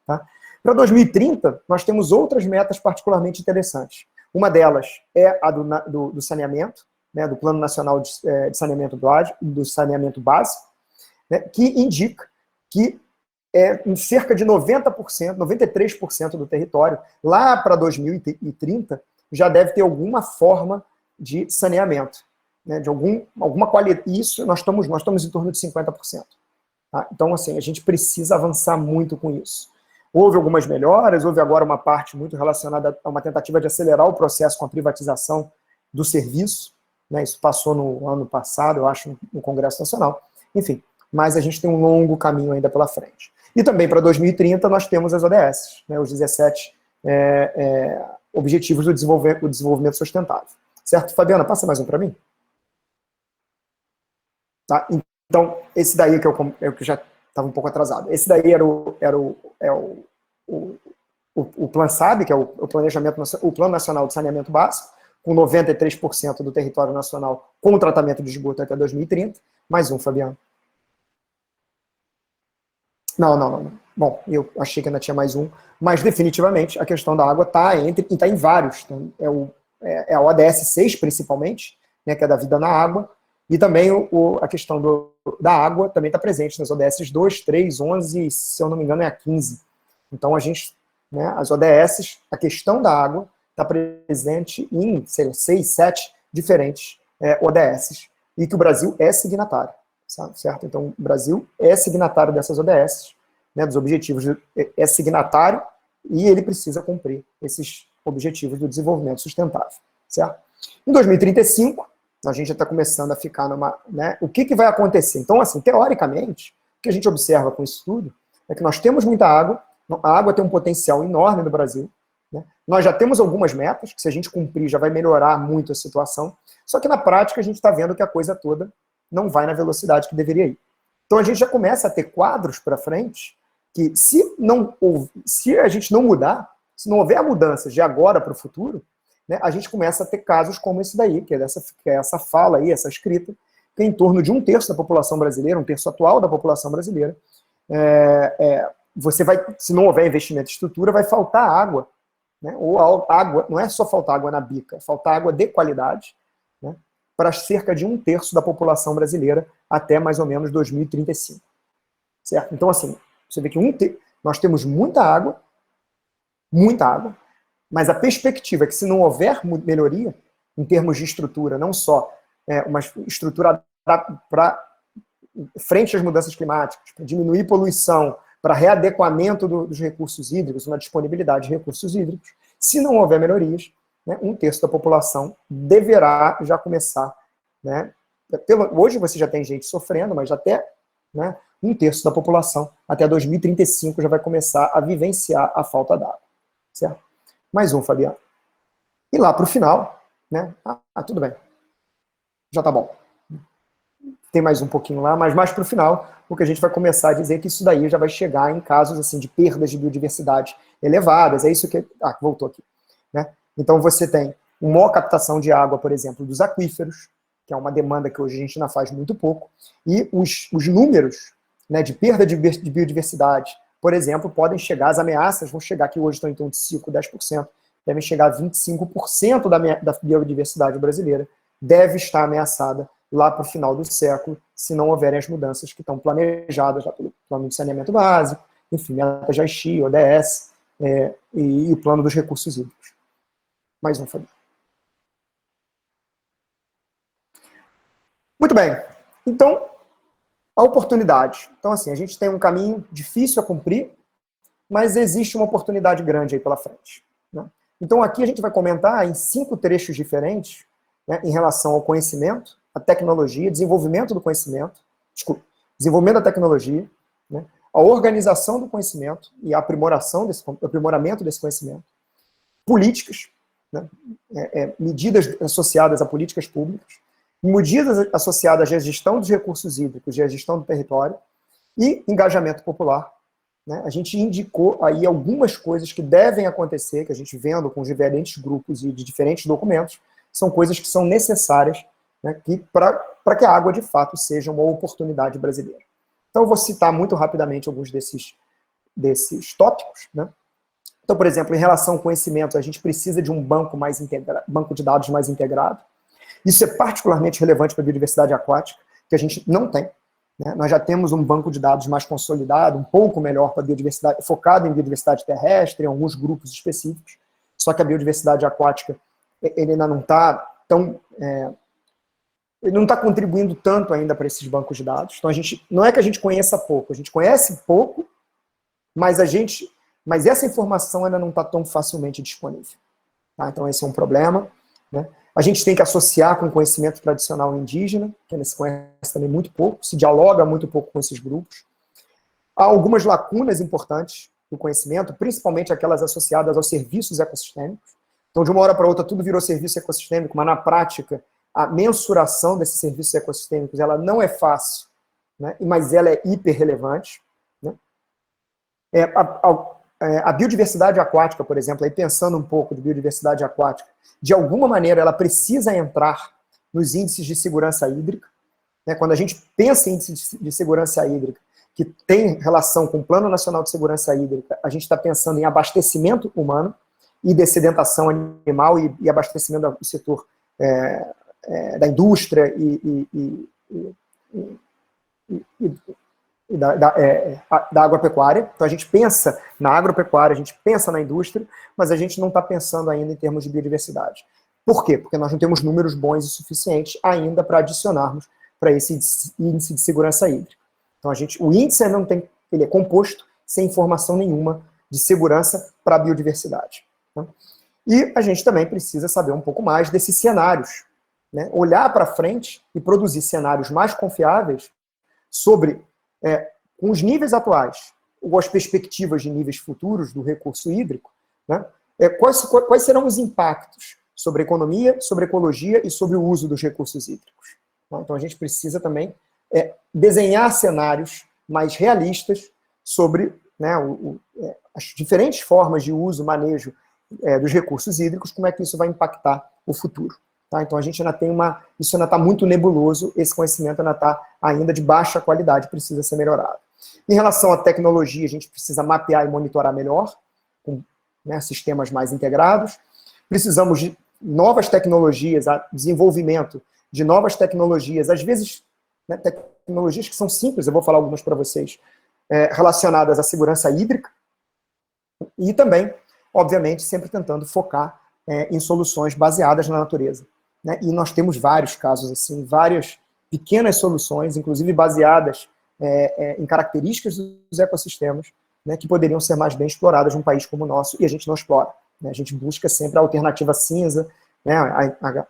Speaker 2: Tá? Para 2030, nós temos outras metas particularmente interessantes. Uma delas é a do saneamento, né, do Plano Nacional de Saneamento Básico, né, que indica que em cerca de 90%, 93% do território, lá para 2030, já deve ter alguma forma de saneamento, né, de alguma qualidade. Isso nós estamos em torno de 50%. Tá? Então, assim, a gente precisa avançar muito com isso. Houve algumas melhoras, houve agora uma parte muito relacionada a uma tentativa de acelerar o processo com a privatização do serviço, né? Isso passou no ano passado, eu acho, no Congresso Nacional. Enfim, mas a gente tem um longo caminho ainda pela frente. E também para 2030 nós temos as ODS, né? Os 17 Objetivos do Desenvolvimento Sustentável. Certo? Fabiana, passa mais um para mim. Tá? Então, esse daí que eu já estava um pouco atrasado. Esse daí era o PLAN-SAB, que é o Plano Nacional de Saneamento Básico, com 93% do território nacional com tratamento de esgoto até 2030. Mais um, Fabiano. Não. Bom, eu achei que ainda tinha mais um, mas definitivamente a questão da água está em vários. Então, é a ODS 6, principalmente, né, que é da vida na água, e também a questão da água também está presente nas ODS 2, 3, 11 e, se eu não me engano, é a 15. Então, as ODS, a questão da água está presente em, 6, 7 diferentes ODS, e que o Brasil é signatário, certo? Então, o Brasil é signatário dessas ODS, né, dos objetivos, é signatário, e ele precisa cumprir esses objetivos do desenvolvimento sustentável, certo? Em 2035, a gente já está começando a ficar o que vai acontecer? Então, assim, teoricamente, o que a gente observa com isso tudo é que nós temos muita água, a água tem um potencial enorme no Brasil, né? Nós já temos algumas metas, que se a gente cumprir já vai melhorar muito a situação, só que na prática a gente está vendo que a coisa toda não vai na velocidade que deveria ir. Então a gente já começa a ter quadros para frente que se a gente não mudar, se não houver mudanças de agora para o futuro, né, a gente começa a ter casos como esse daí, que é essa fala aí, essa escrita, que é em torno de 1/3 da população brasileira, 1/3 atual da população brasileira, se não houver investimento em estrutura, vai faltar água, né, ou água, não é só faltar água na bica, é faltar água de qualidade, né, para cerca de 1/3 da população brasileira até mais ou menos 2035. Certo? Então, assim, você vê que nós temos muita água, mas a perspectiva é que se não houver melhoria, em termos de estrutura, não só uma estrutura para frente às mudanças climáticas, para diminuir poluição, para readequamento dos recursos hídricos, uma disponibilidade de recursos hídricos, se não houver melhorias, né, 1/3 da população deverá já começar, né, hoje você já tem gente sofrendo, mas até, né, 1/3 da população até 2035 já vai começar a vivenciar a falta d'água. Certo? Mais um, Fabiano. E lá para o final, né? Tudo bem. Já tá bom. Tem mais um pouquinho lá, mas mais para o final, porque a gente vai começar a dizer que isso daí já vai chegar em casos assim, de perdas de biodiversidade elevadas. É isso que... voltou aqui. Né? Então você tem uma maior captação de água, por exemplo, dos aquíferos, que é uma demanda que hoje a gente ainda faz muito pouco, e os números, né, de perda de biodiversidade, por exemplo, podem chegar, as ameaças vão chegar, que hoje estão em torno de 5%, 10%, devem chegar a 25% da biodiversidade brasileira, deve estar ameaçada lá para o final do século, se não houverem as mudanças que estão planejadas lá pelo Plano de Saneamento Básico, enfim, meta Jaixi, ODS, e o Plano dos Recursos Hídricos. Mais um, Fabio. Muito bem. Então, a oportunidade. Então, assim, a gente tem um caminho difícil a cumprir, mas existe uma oportunidade grande aí pela frente. Né? Então, aqui a gente vai comentar em 5 trechos diferentes, né, em relação ao conhecimento, a tecnologia, desenvolvimento do conhecimento, desenvolvimento da tecnologia, né, a organização do conhecimento e aprimoramento desse conhecimento, políticas, né, medidas associadas a políticas públicas, medidas associadas à gestão dos recursos hídricos e à gestão do território, e engajamento popular. Né? A gente indicou aí algumas coisas que devem acontecer, que a gente vendo com os diferentes grupos e de diferentes documentos, são coisas que são necessárias, né, para que a água, de fato, seja uma oportunidade brasileira. Então, eu vou citar muito rapidamente alguns desses tópicos. Né? Então, por exemplo, em relação ao conhecimento, a gente precisa de um banco de dados mais integrado. Isso é particularmente relevante para a biodiversidade aquática, que a gente não tem. Né? Nós já temos um banco de dados mais consolidado, um pouco melhor para a biodiversidade, focado em biodiversidade terrestre, em alguns grupos específicos, só que a biodiversidade aquática, ele ainda não está tão... ele não está contribuindo tanto ainda para esses bancos de dados. Então, não é que a gente conheça pouco, a gente conhece pouco, mas essa informação ainda não está tão facilmente disponível. Tá? Então, esse é um problema. Né? A gente tem que associar com o conhecimento tradicional indígena, que ainda se conhece também muito pouco, se dialoga muito pouco com esses grupos. Há algumas lacunas importantes do conhecimento, principalmente aquelas associadas aos serviços ecossistêmicos. Então, de uma hora para outra, tudo virou serviço ecossistêmico, mas na prática, a mensuração desses serviços ecossistêmicos ela não é fácil, né? Mas ela é hiper relevante. Né? A biodiversidade aquática, por exemplo, aí pensando um pouco de biodiversidade aquática, de alguma maneira ela precisa entrar nos índices de segurança hídrica. Né? Quando a gente pensa em índice de segurança hídrica, que tem relação com o Plano Nacional de Segurança Hídrica, a gente está pensando em abastecimento humano e dessedentação animal e abastecimento do setor da indústria da agropecuária. Então a gente pensa na agropecuária, a gente pensa na indústria, mas a gente não está pensando ainda em termos de biodiversidade. Por quê? Porque nós não temos números bons e suficientes ainda para adicionarmos para esse índice de segurança hídrica. Então o índice ele é composto sem informação nenhuma de segurança para a biodiversidade. Tá? E a gente também precisa saber um pouco mais desses cenários. Né, olhar para frente e produzir cenários mais confiáveis sobre, com os níveis atuais, ou as perspectivas de níveis futuros do recurso hídrico, né, quais serão os impactos sobre a economia, sobre a ecologia e sobre o uso dos recursos hídricos. Né? Então a gente precisa também desenhar cenários mais realistas sobre, né, as diferentes formas de uso, manejo dos recursos hídricos, como é que isso vai impactar o futuro. Tá? Então a gente ainda tem isso ainda está muito nebuloso, esse conhecimento ainda está ainda de baixa qualidade, precisa ser melhorado. Em relação à tecnologia, a gente precisa mapear e monitorar melhor, com, né, sistemas mais integrados. Precisamos de novas tecnologias, desenvolvimento de novas tecnologias, às vezes, né, tecnologias que são simples, eu vou falar algumas para vocês, relacionadas à segurança hídrica, e também, obviamente, sempre tentando focar em soluções baseadas na natureza. Né? E nós temos vários casos assim, várias pequenas soluções, inclusive baseadas em características dos ecossistemas, né, que poderiam ser mais bem exploradas num país como o nosso, e a gente não explora. Né? A gente busca sempre a alternativa cinza, né,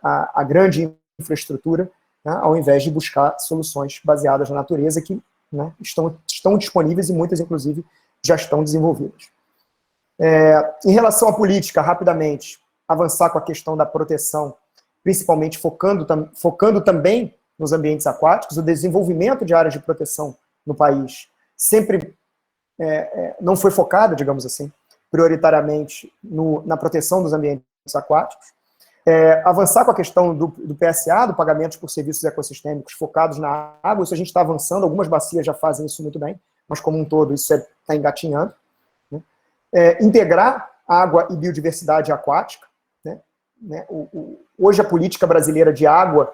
Speaker 2: a grande infraestrutura, né, ao invés de buscar soluções baseadas na natureza que, né, estão disponíveis e muitas, inclusive, já estão desenvolvidas. Em relação à política, rapidamente, avançar com a questão da proteção, principalmente focando também nos ambientes aquáticos, o desenvolvimento de áreas de proteção no país sempre não foi focado, digamos assim, prioritariamente na proteção dos ambientes aquáticos. Avançar com a questão do PSA, do pagamento por serviços ecossistêmicos focados na água, isso a gente está avançando, algumas bacias já fazem isso muito bem, mas como um todo isso está engatinhando. Né? Integrar água e biodiversidade aquática. Né? Hoje a política brasileira de água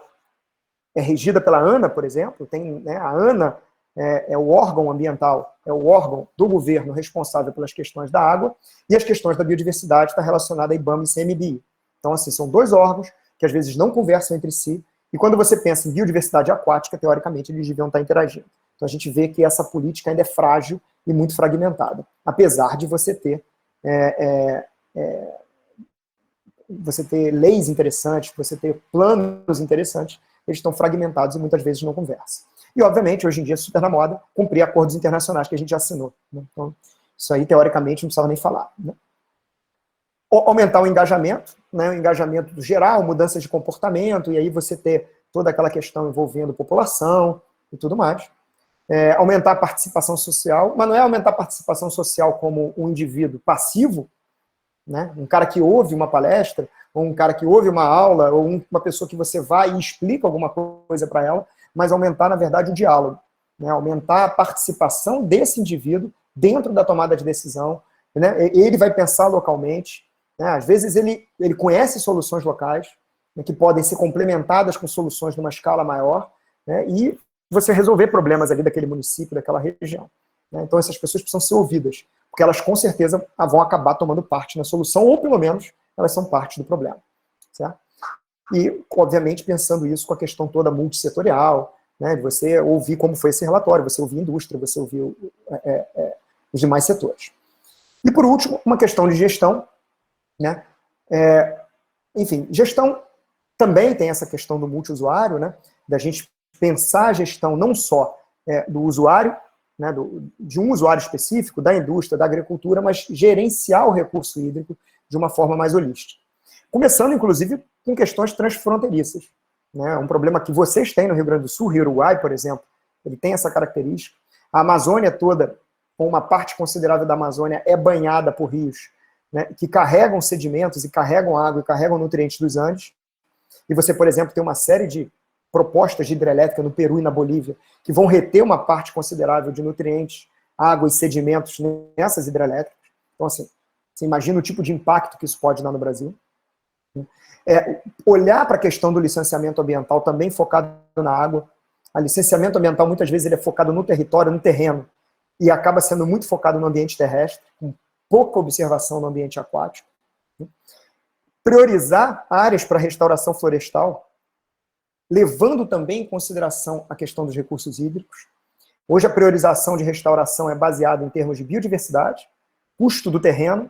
Speaker 2: é regida pela ANA, por exemplo, né, a ANA é o órgão ambiental, é o órgão do governo responsável pelas questões da água, e as questões da biodiversidade está relacionada a IBAMA e CMBio. Então, assim, são dois órgãos que às vezes não conversam entre si, e quando você pensa em biodiversidade aquática, teoricamente eles deviam estar interagindo. Então a gente vê que essa política ainda é frágil e muito fragmentada, apesar de você ter leis interessantes, você ter planos interessantes, eles estão fragmentados e muitas vezes não conversam. E, obviamente, hoje em dia é super na moda cumprir acordos internacionais que a gente já assinou. Né? Então, isso aí, teoricamente, não precisava nem falar. Né? Aumentar o engajamento, né? O engajamento geral, mudanças de comportamento, e aí você ter toda aquela questão envolvendo população e tudo mais. Aumentar a participação social, mas não é aumentar a participação social como um indivíduo passivo, né? Um cara que ouve uma palestra, ou um cara que ouve uma aula, ou uma pessoa que você vai e explica alguma coisa para ela, mas aumentar, na verdade, o diálogo. Né? Aumentar a participação desse indivíduo dentro da tomada de decisão, né? Ele vai pensar localmente, né? Às vezes ele conhece soluções locais, né, que podem ser complementadas com soluções numa escala maior, né, e você resolver problemas ali daquele município, daquela região. Né? Então essas pessoas precisam ser ouvidas, porque elas com certeza vão acabar tomando parte na solução, ou pelo menos elas são parte do problema. Certo? E, obviamente, pensando isso com a questão toda multissetorial, né, de você ouvir como foi esse relatório, você ouvir a indústria, você ouvir os demais setores. E, por último, uma questão de gestão. Né? Enfim, gestão também tem essa questão do multiusuário, né, da gente pensar a gestão não só do usuário, né, de um usuário específico, da indústria, da agricultura, mas gerenciar o recurso hídrico de uma forma mais holística. Começando, inclusive, com questões transfronteiriças. Né? Um problema que vocês têm no Rio Grande do Sul, Rio Uruguai, por exemplo, ele tem essa característica. A Amazônia toda, ou uma parte considerável da Amazônia, é banhada por rios, né, que carregam sedimentos e carregam água e carregam nutrientes dos Andes. E você, por exemplo, tem uma série de propostas de hidrelétrica no Peru e na Bolívia que vão reter uma parte considerável de nutrientes, água e sedimentos nessas hidrelétricas. Então, assim, você imagina o tipo de impacto que isso pode dar no Brasil. Olhar para a questão do licenciamento ambiental também focado na água. O licenciamento ambiental, muitas vezes, ele é focado no território, no terreno, e acaba sendo muito focado no ambiente terrestre, com pouca observação no ambiente aquático. Priorizar áreas para restauração florestal, levando também em consideração a questão dos recursos hídricos. Hoje a priorização de restauração é baseada em termos de biodiversidade, custo do terreno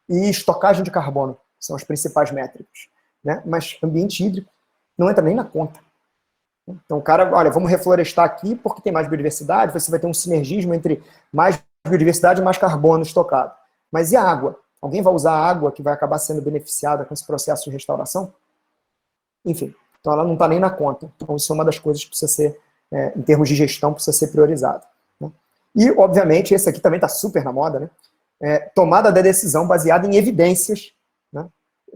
Speaker 2: e estocagem de carbono, são as principais métricas. Né? Mas ambiente hídrico não entra nem na conta. Então o cara, olha, vamos reflorestar aqui porque tem mais biodiversidade, você vai ter um sinergismo entre mais biodiversidade e mais carbono estocado. Mas e a água? Alguém vai usar a água que vai acabar sendo beneficiada com esse processo de restauração? Enfim, então ela não está nem na conta. Então isso é uma das coisas que precisa ser, em termos de gestão, precisa ser priorizada. Né? E, obviamente, esse aqui também está super na moda, né? Tomada da decisão baseada em evidências, né,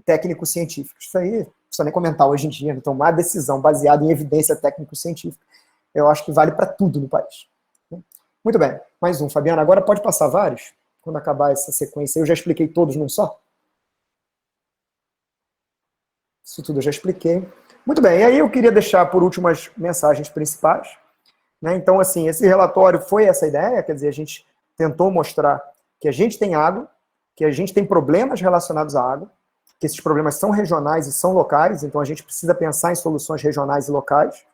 Speaker 2: técnico-científicas. Isso aí, não precisa nem comentar hoje em dia, né? Tomar decisão baseada em evidência técnico-científica, eu acho que vale para tudo no país. Né? Muito bem, mais um, Fabiana. Agora pode passar vários? Quando acabar essa sequência, eu já expliquei todos num só? Isso tudo eu já expliquei. Muito bem, e aí eu queria deixar por último as mensagens principais. Né? Então, assim, esse relatório foi essa ideia, quer dizer, a gente tentou mostrar que a gente tem água, que a gente tem problemas relacionados à água, que esses problemas são regionais e são locais, então a gente precisa pensar em soluções regionais e locais.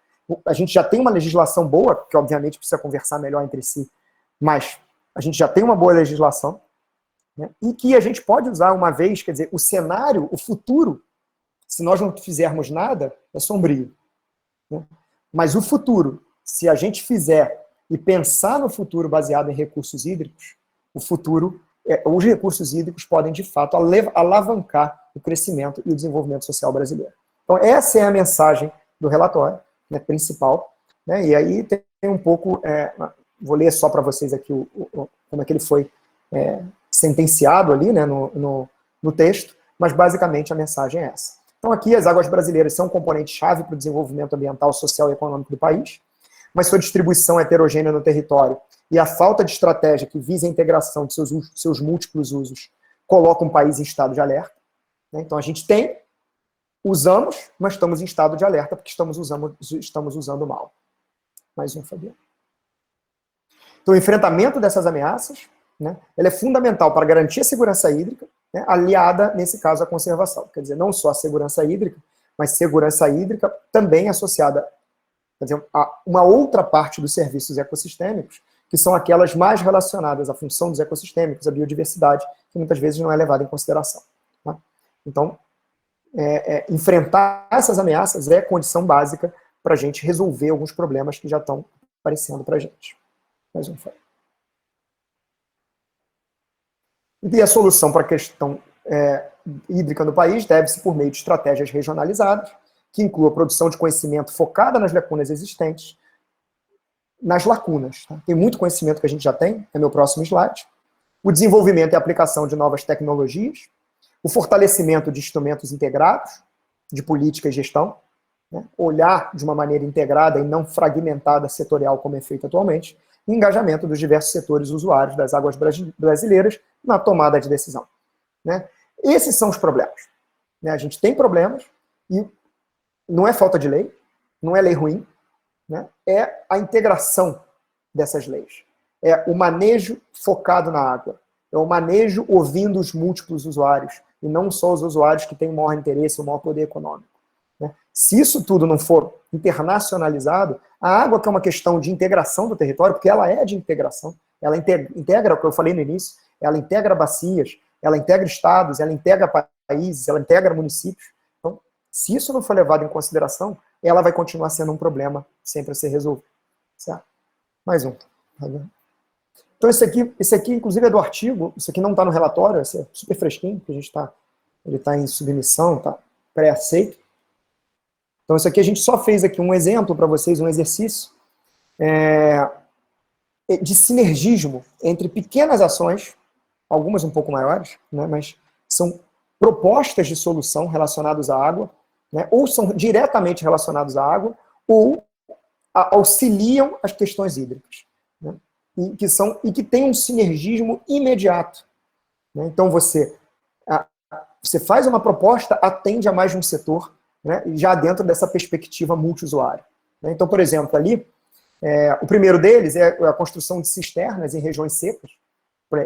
Speaker 2: A gente já tem uma legislação boa, que obviamente precisa conversar melhor entre si, mas a gente já tem uma boa legislação, né, e que a gente pode usar uma vez, quer dizer, o cenário, o futuro, se nós não fizermos nada, é sombrio. Né? Mas o futuro, se a gente fizer e pensar no futuro baseado em recursos hídricos, o futuro, os recursos hídricos podem, de fato, alavancar o crescimento e o desenvolvimento social brasileiro. Então, essa é a mensagem do relatório, né, principal. Né, e aí tem um pouco, vou ler só para vocês aqui como é que ele foi sentenciado ali, né, no texto, mas basicamente a mensagem é essa. Então, aqui as águas brasileiras são um componente-chave para o desenvolvimento ambiental, social e econômico do país, mas sua distribuição heterogênea no território e a falta de estratégia que visa a integração de seus múltiplos usos coloca um país em estado de alerta. Né? Então, a gente tem, usamos, mas estamos em estado de alerta porque estamos usando mal. Mais um, Fabiano. Então, o enfrentamento dessas ameaças, né, ele é fundamental para garantir a segurança hídrica, né, aliada, nesse caso, à conservação. Quer dizer, não só a segurança hídrica, mas segurança hídrica também associada, quer dizer, a uma outra parte dos serviços ecossistêmicos, que são aquelas mais relacionadas à função dos ecossistêmicos, à biodiversidade, que muitas vezes não é levada em consideração. Tá? Então, enfrentar essas ameaças é condição básica para a gente resolver alguns problemas que já estão aparecendo para a gente. Mais um, Fábio. E a solução para a questão hídrica no país deve-se por meio de estratégias regionalizadas, que inclua a produção de conhecimento focada nas lacunas existentes, nas lacunas. Tá? Tem muito conhecimento que a gente já tem, é meu próximo slide. O desenvolvimento e aplicação de novas tecnologias, o fortalecimento de instrumentos integrados, de política e gestão, né? Olhar de uma maneira integrada e não fragmentada setorial como é feito atualmente, e engajamento dos diversos setores usuários das águas brasileiras na tomada de decisão. Né? Esses são os problemas. Né? A gente tem problemas e não é falta de lei, não é lei ruim, né? É a integração dessas leis. É o manejo focado na água. É o manejo ouvindo os múltiplos usuários, e não só os usuários que têm o maior interesse, o maior poder econômico. Né? Se isso tudo não for internacionalizado, a água, que é uma questão de integração do território, porque ela é de integração, ela integra o que eu falei no início, ela integra bacias, ela integra estados, ela integra países, ela integra municípios. Então, se isso não for levado em consideração, ela vai continuar sendo um problema sempre a ser resolvido. Certo? Mais um. Então, esse aqui, inclusive, é do artigo, isso aqui não está no relatório, esse é super fresquinho, porque ele está em submissão, está pré-aceito. Então, isso aqui a gente só fez aqui um exemplo para vocês, um exercício de sinergismo entre pequenas ações, algumas um pouco maiores, né, mas são propostas de solução relacionadas à água, né, ou são diretamente relacionados à água, ou auxiliam as questões hídricas, né, e que tem um sinergismo imediato. Né, então, você faz uma proposta, atende a mais de um setor, né, já dentro dessa perspectiva multiusuária. Né. Então, por exemplo, ali, o primeiro deles é a construção de cisternas em regiões secas.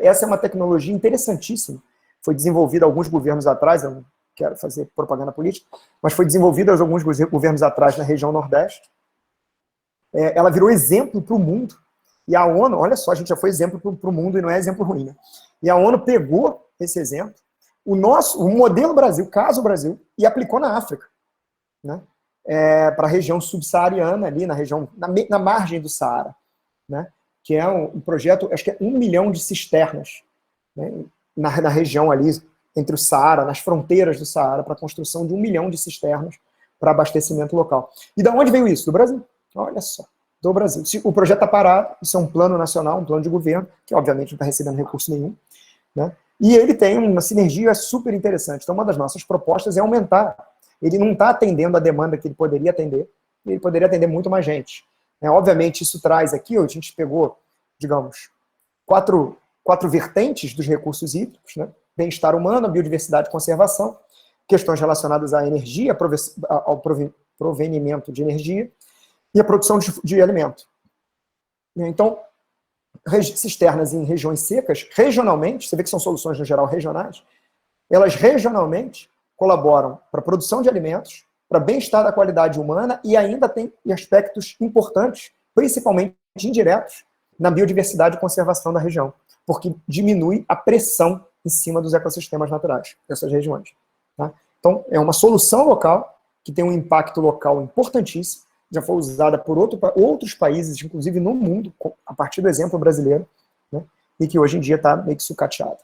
Speaker 2: Essa é uma tecnologia interessantíssima. Foi desenvolvida há alguns governos atrás, eu não quero fazer propaganda política, mas foi desenvolvida há alguns governos atrás na região Nordeste. Ela virou exemplo para o mundo. E a ONU, olha só, a gente já foi exemplo para o mundo e não é exemplo ruim. Né? E a ONU pegou esse exemplo, o modelo Brasil, caso Brasil, e aplicou na África. Né? Para a região subsaariana, ali na região, na margem do Saara. Né? Que é um projeto, acho que é 1 milhão de cisternas, né, na região ali, entre o Saara, nas fronteiras do Saara, para a construção de 1 milhão de cisternas para abastecimento local. E de onde veio isso? Do Brasil. Olha só, do Brasil. O projeto está parado, isso é um plano nacional, um plano de governo, que obviamente não está recebendo recurso nenhum, né, e ele tem uma sinergia super interessante. Então, uma das nossas propostas é aumentar. Ele não está atendendo a demanda que ele poderia atender, ele poderia atender muito mais gente. Obviamente, isso traz aqui, a gente pegou, digamos, quatro vertentes dos recursos hídricos, né? Bem-estar humano, biodiversidade e conservação, questões relacionadas à energia, ao provenimento de energia e a produção de alimento. Então, cisternas em regiões secas, regionalmente, você vê que são soluções, no geral, regionais, elas regionalmente colaboram para a produção de alimentos, para bem-estar da qualidade humana e ainda tem aspectos importantes, principalmente indiretos, na biodiversidade e conservação da região, porque diminui a pressão em cima dos ecossistemas naturais dessas regiões. Tá? Então, é uma solução local que tem um impacto local importantíssimo, já foi usada por outros países, inclusive no mundo, a partir do exemplo brasileiro, né? E que hoje em dia está meio que sucateada.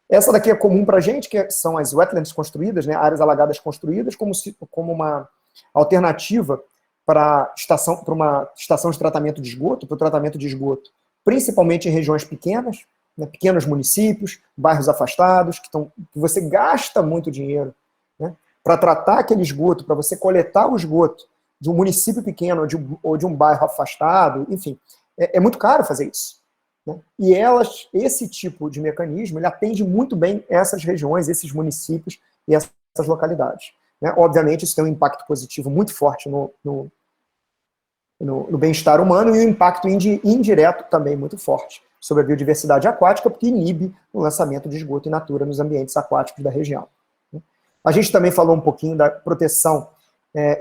Speaker 2: Essa daqui é comum para a gente, que são as wetlands construídas, né, áreas alagadas construídas, como uma alternativa para uma estação de tratamento de esgoto, para o tratamento de esgoto, principalmente em regiões pequenas, né, pequenos municípios, bairros afastados, que você gasta muito dinheiro, né, para tratar aquele esgoto, para você coletar o esgoto de um município pequeno ou de um bairro afastado, enfim, é muito caro fazer isso. Né? E esse tipo de mecanismo, ele atende muito bem essas regiões, esses municípios e essas localidades. Né? Obviamente, isso tem um impacto positivo muito forte no bem-estar humano e um impacto indireto também muito forte sobre a biodiversidade aquática, porque inibe o lançamento de esgoto in natura nos ambientes aquáticos da região. A gente também falou um pouquinho da proteção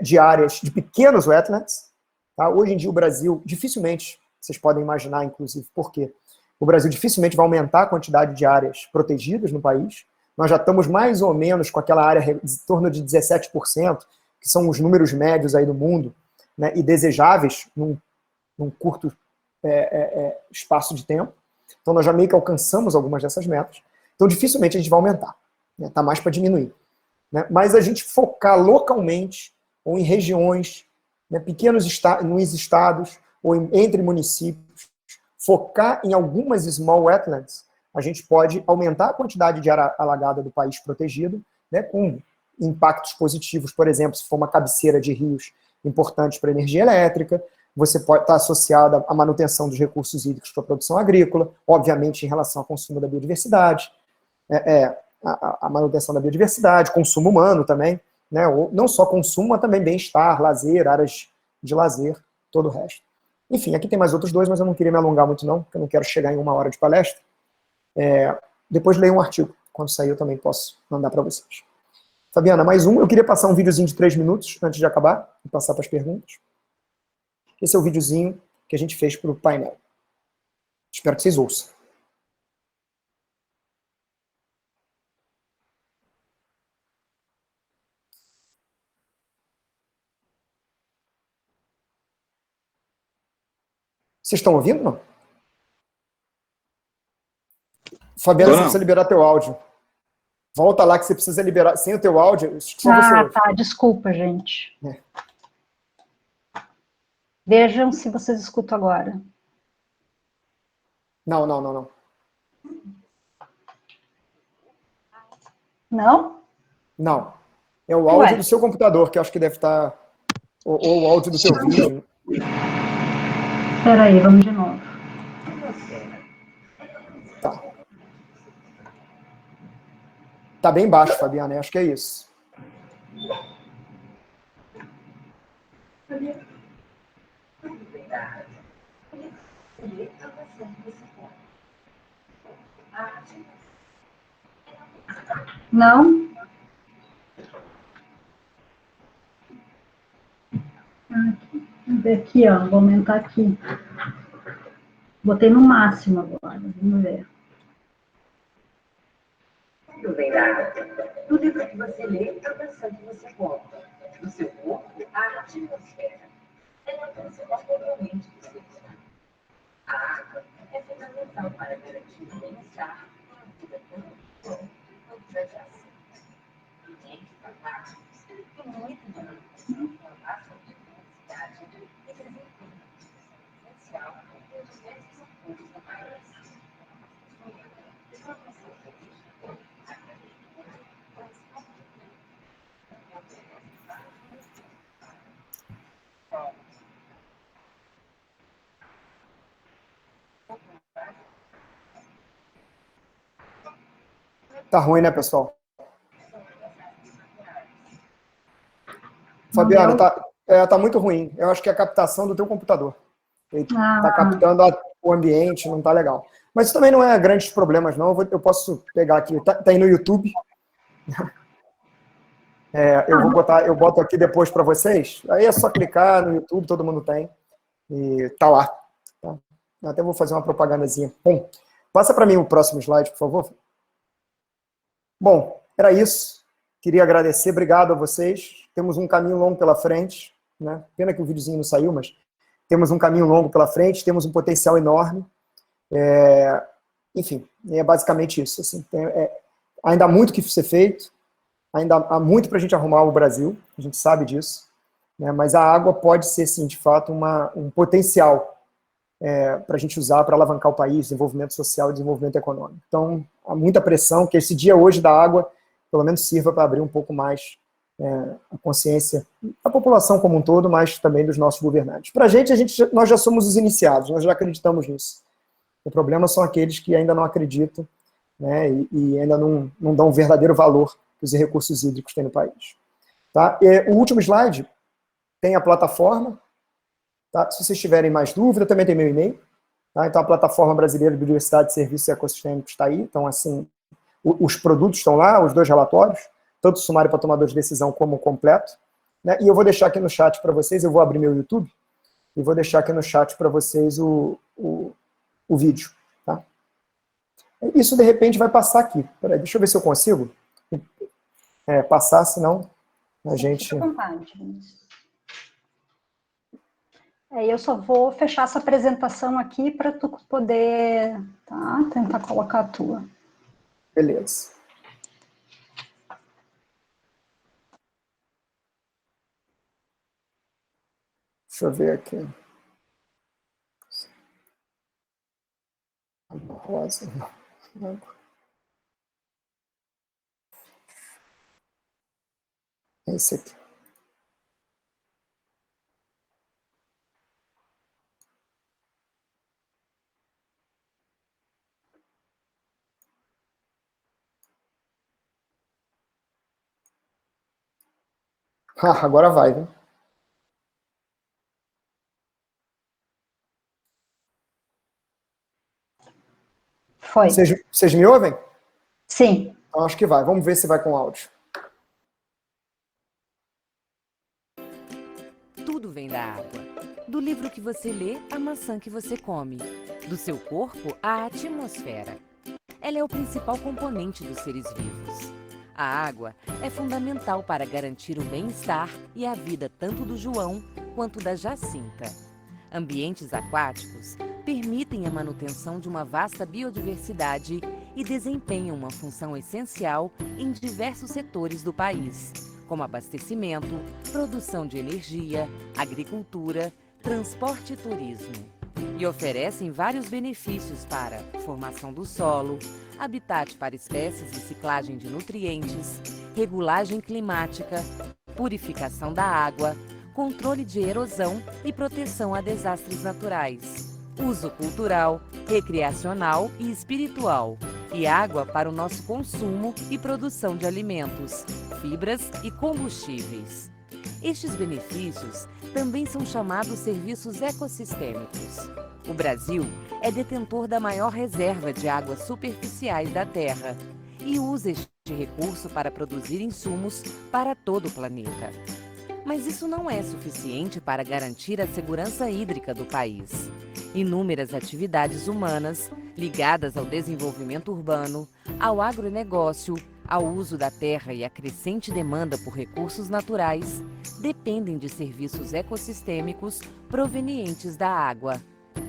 Speaker 2: de áreas de pequenos wetlands. Tá? Hoje em dia, o Brasil dificilmente, vocês podem imaginar, inclusive, por quê? O Brasil dificilmente vai aumentar a quantidade de áreas protegidas no país. Nós já estamos mais ou menos com aquela área em torno de 17%, que são os números médios aí do mundo, né, e desejáveis num curto espaço de tempo. Então, nós já meio que alcançamos algumas dessas metas. Então, dificilmente a gente vai aumentar. Né, tá mais para diminuir. Né, mas a gente focar localmente, ou em regiões, né, pequenos estados, ou entre municípios, focar em algumas small wetlands, a gente pode aumentar a quantidade de área alagada do país protegido, né, com impactos positivos, por exemplo, se for uma cabeceira de rios importantes para energia elétrica, você pode estar associada à manutenção dos recursos hídricos para a produção agrícola, obviamente em relação ao consumo da biodiversidade, a manutenção da biodiversidade, consumo humano também, né? Ou não só consumo, mas também bem-estar, lazer, áreas de lazer, todo o resto. Enfim, aqui tem mais outros dois, mas eu não queria me alongar muito não, porque eu não quero chegar em 1 hora de palestra. Depois leio um artigo, quando sair eu também posso mandar para vocês. Fabiana, mais um. Eu queria passar um videozinho de 3 minutos, antes de acabar, e passar para as perguntas. Esse é o videozinho que a gente fez para o painel. Espero que vocês ouçam. Vocês estão ouvindo, não? Fabiana, você precisa liberar teu áudio. Volta lá que você precisa liberar. Sem o teu áudio, só você ouve.
Speaker 1: Tá. Desculpa, gente. Vejam se vocês escutam agora.
Speaker 2: Não.
Speaker 1: Não?
Speaker 2: Não. É o áudio
Speaker 1: Ué.
Speaker 2: do seu computador, que eu acho que deve estar... Ou o áudio do teu vídeo.
Speaker 1: Espera aí, vamos de novo.
Speaker 2: Tá. Tá bem baixo, Fabiana, acho que é isso.
Speaker 1: Não? Aqui, ó, vou aumentar aqui. Botei no máximo agora, vamos ver.
Speaker 3: Tudo bem dado. No livro que você lê, a canção que você conta. No seu corpo, a atmosfera. Ela transforma o ambiente que você está. A água é fundamental para garantir o bem-estar e a vida toda no deserto. Ninguém está fácil. E muito bonito. A nossa universidade representa uma essencial em diversos setores do país.
Speaker 2: Tá ruim, né, pessoal? Fabiana, tá muito ruim. Eu acho que é a captação do teu computador. Ele tá captando o ambiente, não tá legal. Mas isso também não é grandes problemas, não. Eu posso pegar aqui. Tá aí no YouTube. Eu boto aqui depois para vocês. Aí é só clicar no YouTube, todo mundo tem. E tá lá. Tá? Até vou fazer uma propagandazinha. Bom, passa para mim o próximo slide, por favor. Bom, era isso. Queria agradecer, obrigado a vocês. Temos um caminho longo pela frente, né? Pena que o videozinho não saiu, mas temos um caminho longo pela frente, temos um potencial enorme. Enfim, é basicamente isso. Assim, ainda há muito que ser feito, ainda há muito para a gente arrumar o Brasil, a gente sabe disso, né? Mas a água pode ser, sim, de fato, um potencial para a gente usar para alavancar o país, desenvolvimento social e desenvolvimento econômico. Então, há muita pressão que esse dia hoje da água, pelo menos, sirva para abrir um pouco mais a consciência da população como um todo, mas também dos nossos governantes. Para a gente, nós já somos os iniciados, nós já acreditamos nisso. O problema são aqueles que ainda não acreditam, né, e ainda não dão o verdadeiro valor que os recursos hídricos têm no país. Tá? O último slide tem a plataforma. Tá? Se vocês tiverem mais dúvida, também tem meu e-mail. Tá? Então, a Plataforma Brasileira de Biodiversidade, Serviços Ecossistêmicos está aí. Então, assim, os produtos estão lá, os 2 relatórios, tanto o sumário para tomador de decisão como o completo. Né? E eu vou deixar aqui no chat para vocês, eu vou abrir meu YouTube, e vou deixar aqui no chat para vocês o vídeo. Tá? Isso, de repente, vai passar aqui. Peraí, deixa eu ver se eu consigo passar, senão a gente...
Speaker 1: Fica à vontade. Eu só vou fechar essa apresentação aqui para tu poder tentar colocar a tua.
Speaker 2: Beleza. Deixa eu ver aqui. Rosa. É esse aqui. Ah, agora vai, viu?
Speaker 1: Foi.
Speaker 2: Vocês me ouvem?
Speaker 1: Sim.
Speaker 2: Então, acho que vai. Vamos ver se vai com áudio.
Speaker 4: Tudo vem da água. Do livro que você lê, à maçã que você come. Do seu corpo, à atmosfera. Ela é o principal componente dos seres vivos. A água é fundamental para garantir o bem-estar e a vida tanto do João quanto da Jacinta. Ambientes aquáticos permitem a manutenção de uma vasta biodiversidade e desempenham uma função essencial em diversos setores do país, como abastecimento, produção de energia, agricultura, transporte e turismo. E oferecem vários benefícios para formação do solo, habitat para espécies e ciclagem de nutrientes, regulagem climática, purificação da água, controle de erosão e proteção a desastres naturais, uso cultural, recreacional e espiritual, e água para o nosso consumo e produção de alimentos, fibras e combustíveis. Estes benefícios também são chamados serviços ecossistêmicos. O Brasil é detentor da maior reserva de águas superficiais da Terra e usa este recurso para produzir insumos para todo o planeta. Mas isso não é suficiente para garantir a segurança hídrica do país. Inúmeras atividades humanas, ligadas ao desenvolvimento urbano, ao agronegócio, ao uso da terra e à crescente demanda por recursos naturais, dependem de serviços ecossistêmicos provenientes da água.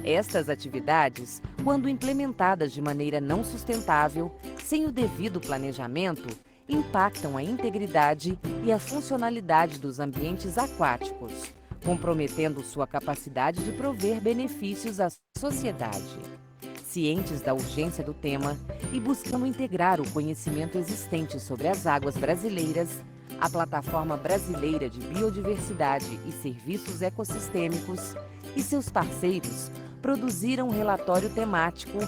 Speaker 4: Estas atividades, quando implementadas de maneira não sustentável, sem o devido planejamento, impactam a integridade e a funcionalidade dos ambientes aquáticos, comprometendo sua capacidade de prover benefícios à sociedade. Cientes da urgência do tema e buscando integrar o conhecimento existente sobre as águas brasileiras, a Plataforma Brasileira de Biodiversidade e Serviços Ecossistêmicos e seus parceiros produziram um relatório temático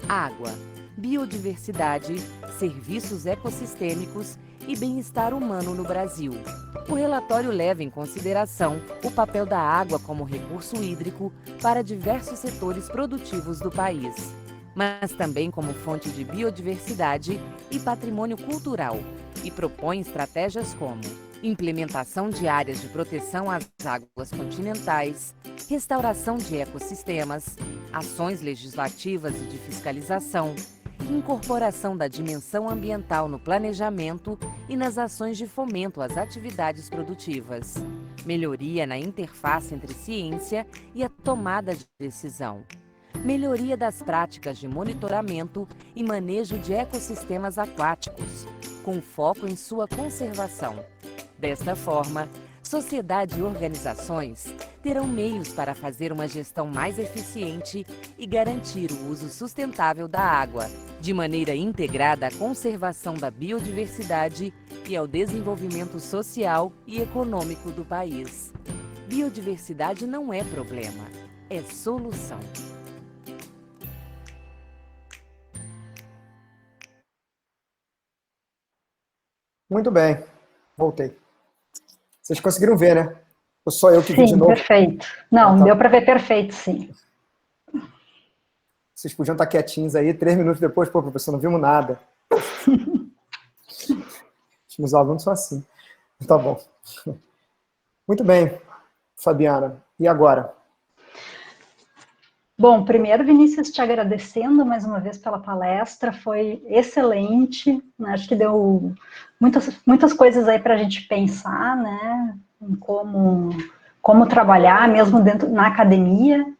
Speaker 4: Água, Biodiversidade, Serviços Ecossistêmicos e Bem-Estar Humano no Brasil. O relatório leva em consideração o papel da água como recurso hídrico para diversos setores produtivos do país, mas também como fonte de biodiversidade e patrimônio cultural, e propõe estratégias como implementação de áreas de proteção às águas continentais, restauração de ecossistemas, ações legislativas e de fiscalização, incorporação da dimensão ambiental no planejamento e nas ações de fomento às atividades produtivas, melhoria na interface entre ciência e a tomada de decisão, melhoria das práticas de monitoramento e manejo de ecossistemas aquáticos, com foco em sua conservação. Desta forma, sociedade e organizações terão meios para fazer uma gestão mais eficiente e garantir o uso sustentável da água, de maneira integrada à conservação da biodiversidade e ao desenvolvimento social e econômico do país. Biodiversidade não é problema, é solução.
Speaker 2: Muito bem, voltei. Vocês conseguiram ver, né? Ou só eu que vi de
Speaker 1: Sim,
Speaker 2: novo?
Speaker 1: perfeito. Não,
Speaker 2: Tá.
Speaker 1: deu para ver perfeito, sim.
Speaker 2: Vocês podiam estar quietinhos aí, 3 minutos depois, pô, professor, não vimos nada. Os alunos são assim. Tá bom. Muito bem, Fabiana. E agora?
Speaker 1: Bom, primeiro, Vinícius, te agradecendo mais uma vez pela palestra, foi excelente, né? Acho que deu muitas coisas aí para a gente pensar, né, em como trabalhar, mesmo dentro na academia,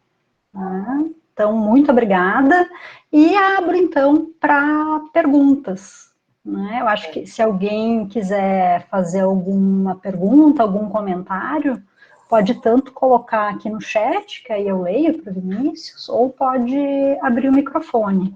Speaker 1: né? Então, muito obrigada, e abro, então, para perguntas, né? Eu acho que se alguém quiser fazer alguma pergunta, algum comentário, pode tanto colocar aqui no chat, que aí eu leio para o Vinícius, ou pode abrir o microfone.